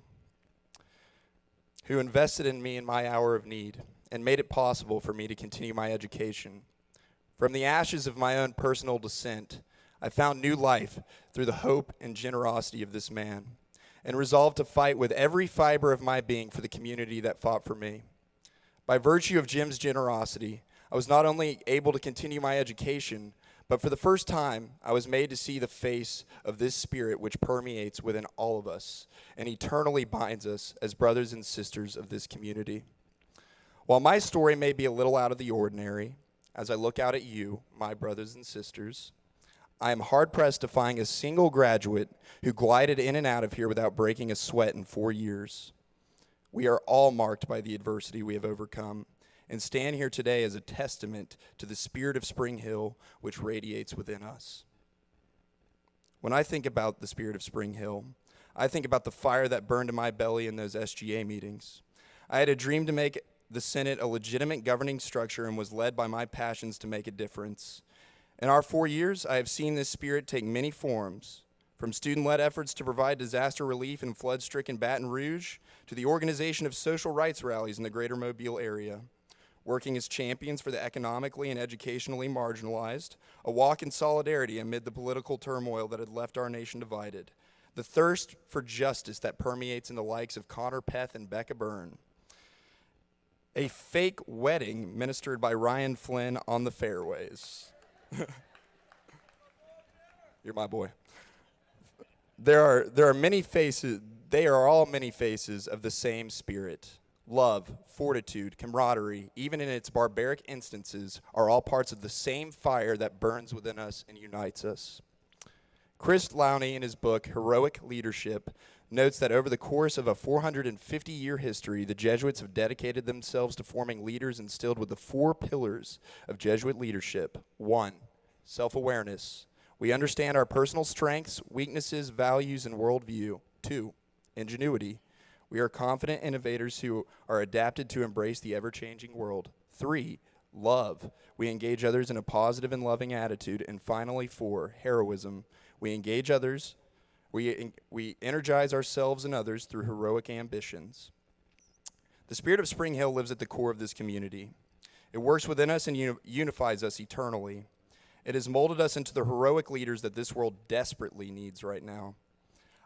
who invested in me in my hour of need and made it possible for me to continue my education. From the ashes of my own personal descent, I found new life through the hope and generosity of this man, and resolved to fight with every fiber of my being for the community that fought for me. By virtue of Jim's generosity, I was not only able to continue my education, but for the first time, I was made to see the face of this spirit which permeates within all of us and eternally binds us as brothers and sisters of this community. While my story may be a little out of the ordinary, as I look out at you, my brothers and sisters, I am hard-pressed to find a single graduate who glided in and out of here without breaking a sweat in 4 years. We are all marked by the adversity we have overcome, and stand here today as a testament to the spirit of Spring Hill which radiates within us. When I think about the spirit of Spring Hill, I think about the fire that burned in my belly in those SGA meetings. I had a dream to make the Senate a legitimate governing structure and was led by my passions to make a difference. In our 4 years, I have seen this spirit take many forms, from student-led efforts to provide disaster relief in flood-stricken Baton Rouge to the organization of social rights rallies in the greater Mobile area, working as champions for the economically and educationally marginalized, a walk in solidarity amid the political turmoil that had left our nation divided, the thirst for justice that permeates in the likes of Connor Peth and Becca Byrne, a fake wedding ministered by Ryan Flynn on the fairways. You're my boy. There are many faces, they are all many faces of the same spirit. Love, fortitude, camaraderie, even in its barbaric instances, are all parts of the same fire that burns within us and unites us. Chris Lowney, in his book, Heroic Leadership, notes that over the course of a 450-year history, the Jesuits have dedicated themselves to forming leaders instilled with the 4 pillars of Jesuit leadership. 1, self-awareness. We understand our personal strengths, weaknesses, values, and worldview. 2, ingenuity. We are confident innovators who are adapted to embrace the ever-changing world. 3, love. We engage others in a positive and loving attitude. And finally, 4, heroism. We engage others. We energize ourselves and others through heroic ambitions. The spirit of Spring Hill lives at the core of this community. It works within us and unifies us eternally. It has molded us into the heroic leaders that this world desperately needs right now.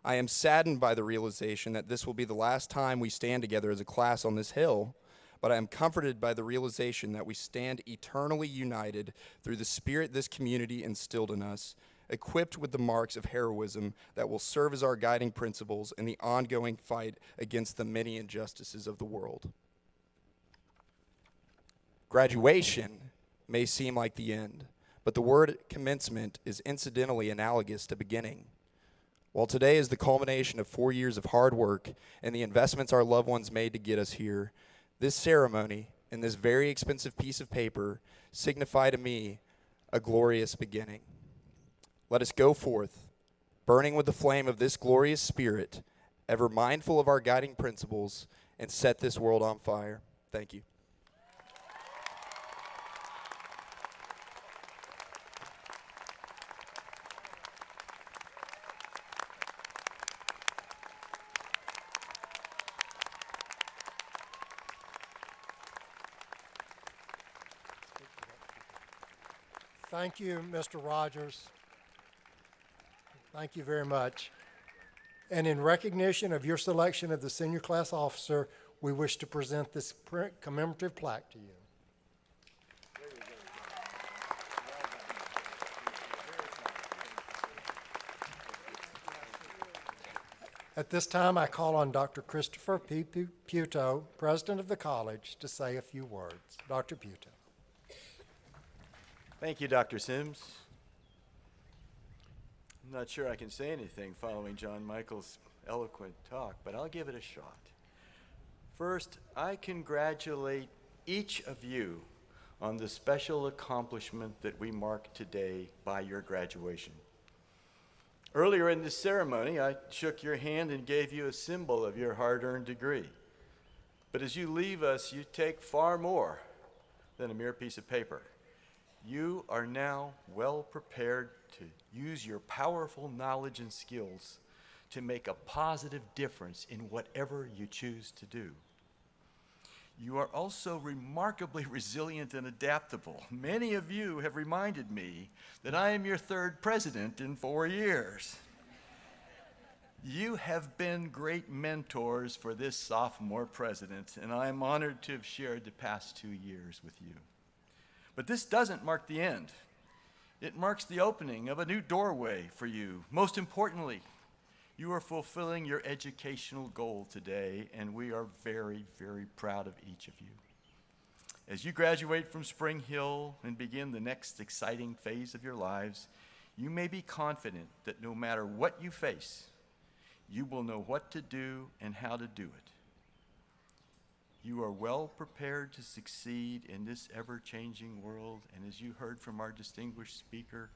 I am saddened by the realization that this will be the last time we stand together as a class on this hill, but I am comforted by the realization that we stand eternally united through the spirit this community instilled in us, equipped with the marks of heroism that will serve as our guiding principles in the ongoing fight against the many injustices of the world. Graduation may seem like the end, but the word commencement is incidentally analogous to beginning. While today is the culmination of 4 years of hard work and the investments our loved ones made to get us here, this ceremony and this very expensive piece of paper signify to me a glorious beginning. Let us go forth, burning with the flame of this glorious spirit, ever mindful of our guiding principles, and set this world on fire. Thank you. Thank you, Mr. Rogers. Thank you very much. And in recognition of your selection of the senior class officer, we wish to present this commemorative plaque to you. At this time, I call on Dr. Christopher P. Puto, president of the college, to say a few words. Dr. Puto. Thank you, Dr. Sims. I'm not sure I can say anything following John Michael's eloquent talk, but I'll give it a shot. First, I congratulate each of you on the special accomplishment that we mark today by your graduation. Earlier in this ceremony, I shook your hand and gave you a symbol of your hard-earned degree. But as you leave us, you take far more than a mere piece of paper. You are now well prepared to use your powerful knowledge and skills to make a positive difference in whatever you choose to do. You are also remarkably resilient and adaptable. Many of you have reminded me that I am your third president in 4 years. You have been great mentors for this sophomore president, and I am honored to have shared the past 2 years with you. But this doesn't mark the end. It marks the opening of a new doorway for you. Most importantly, you are fulfilling your educational goal today, and we are very, very proud of each of you. As you graduate from Spring Hill and begin the next exciting phase of your lives, you may be confident that no matter what you face, you will know what to do and how to do it. You are well prepared to succeed in this ever-changing world, and as you heard from our distinguished speaker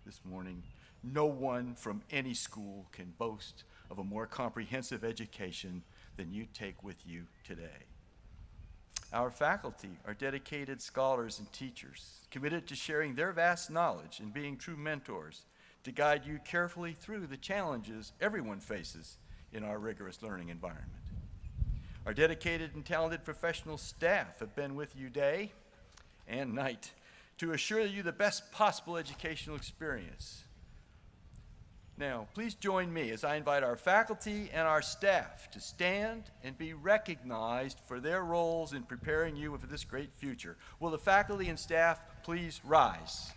this morning, no one from any school can boast of a more comprehensive education than you take with you today. Our faculty are dedicated scholars and teachers, committed to sharing their vast knowledge and being true mentors to guide you carefully through the challenges everyone faces in our rigorous learning environment. Our dedicated and talented professional staff have been with you day and night to assure you the best possible educational experience. Now, please join me as I invite our faculty and our staff to stand and be recognized for their roles in preparing you for this great future. Will the faculty and staff please rise?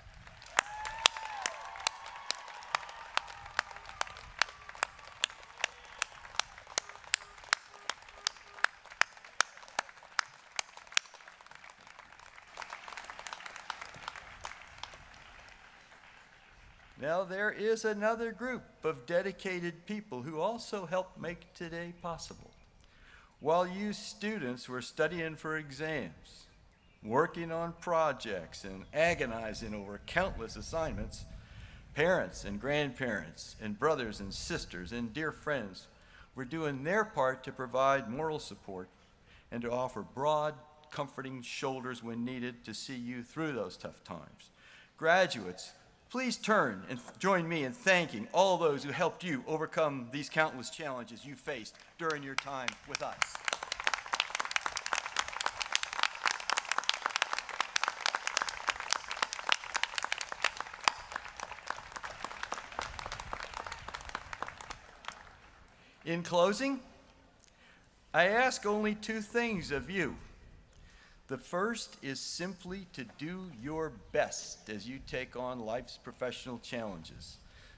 Now, there is another group of dedicated people who also helped make today possible. While you students were studying for exams, working on projects, and agonizing over countless assignments, parents and grandparents and brothers and sisters and dear friends were doing their part to provide moral support and to offer broad, comforting shoulders when needed to see you through those tough times. Graduates, please turn and join me in thanking all those who helped you overcome these countless challenges you faced during your time with us. In closing, I ask only two things of you. The first is simply to do your best as you take on life's professional challenges.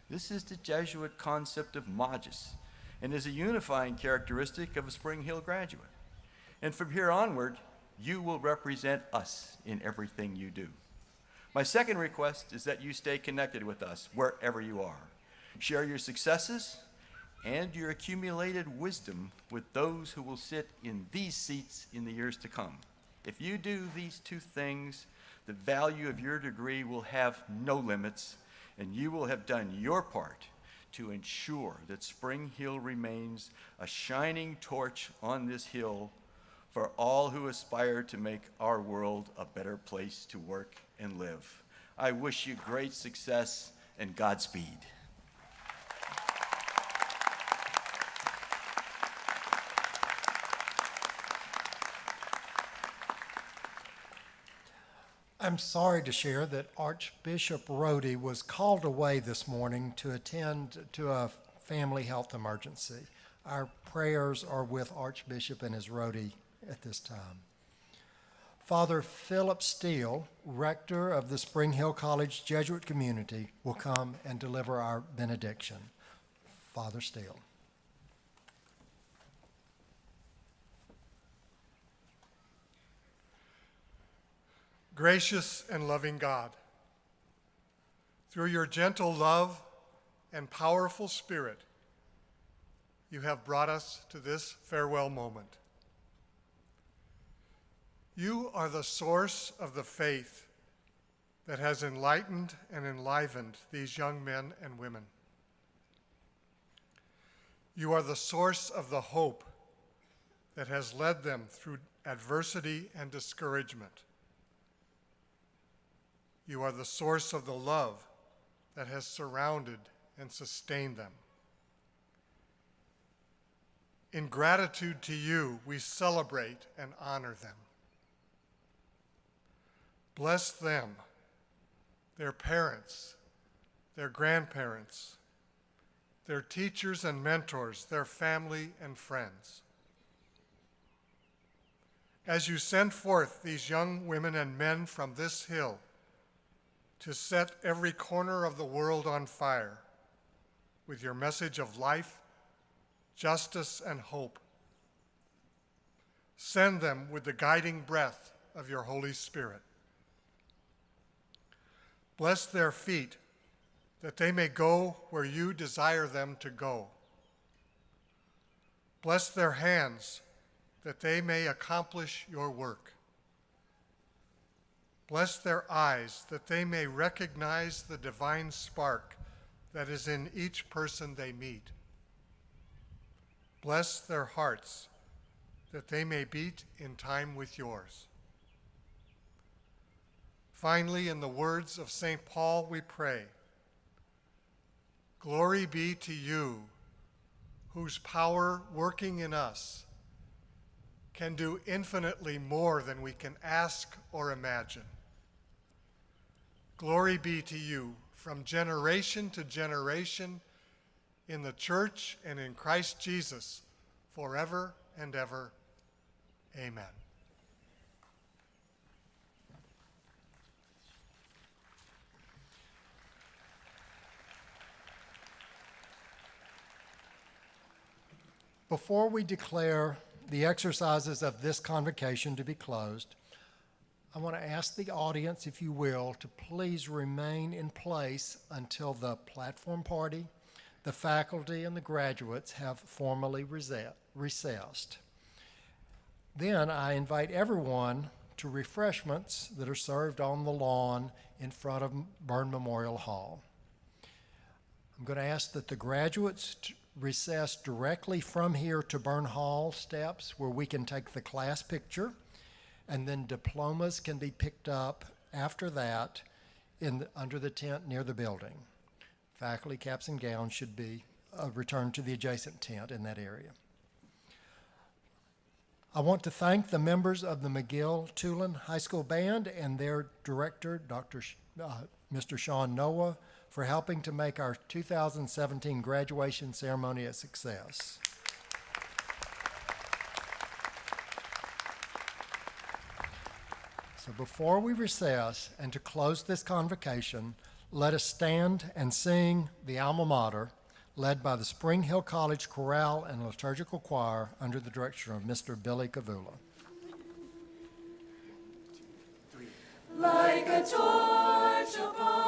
This is the Jesuit concept of magis and is a unifying characteristic of a Spring Hill graduate. And from here onward, you will represent us in everything you do. My second request is that you stay connected with us wherever you are. Share your successes and your accumulated wisdom with those who will sit in these seats in the years to come. If you do these two things, the value of your degree will have no limits, and you will have done your part to ensure that Spring Hill remains a shining torch on this hill for all who aspire to make our world a better place to work and live. I wish you great success and Godspeed. I'm sorry to share that Archbishop Rhodey was called away this morning to attend to a family health emergency. Our prayers are with Archbishop and his Rhodey at this time. Father Philip Steele, rector of the Spring Hill College Jesuit community, will come and deliver our benediction. Father Steele. Gracious and loving God, through your gentle love and powerful spirit, you have brought us to this farewell moment. You are the source of the faith that has enlightened and enlivened these young men and women. You are the source of the hope that has led them through adversity and discouragement. You are the source of the love that has surrounded and sustained them. In gratitude to you, we celebrate and honor them. Bless them, their parents, their grandparents, their teachers and mentors, their family and friends. As you send forth these young women and men from this hill to set every corner of the world on fire with your message of life, justice, and hope, send them with the guiding breath of your Holy Spirit. Bless their feet, that they may go where you desire them to go. Bless their hands, that they may accomplish your work. Bless their eyes, that they may recognize the divine spark that is in each person they meet. Bless their hearts, that they may beat in time with yours. Finally, in the words of St. Paul, we pray, "Glory be to you, whose power working in us can do infinitely more than we can ask or imagine. Glory be to you from generation to generation in the church and in Christ Jesus, forever and ever. Amen." Before we declare the exercises of this convocation to be closed, I want to ask the audience, if you will, to please remain in place until the platform party, the faculty, and the graduates have formally recessed. Then I invite everyone to refreshments that are served on the lawn in front of Byrne Memorial Hall. I'm going to ask that the graduates recess directly from here to Byrne Hall steps where we can take the class picture, and then diplomas can be picked up after that under the tent near the building. Faculty caps and gowns should be returned to the adjacent tent in that area. I want to thank the members of the McGill-Toolen High School Band and their director, Mr. Sean Noah, for helping to make our 2017 graduation ceremony a success. So before we recess and to close this convocation, let us stand and sing the alma mater, led by the Spring Hill College Chorale and Liturgical Choir under the direction of Mr. Billy Kavula. Like a torch upon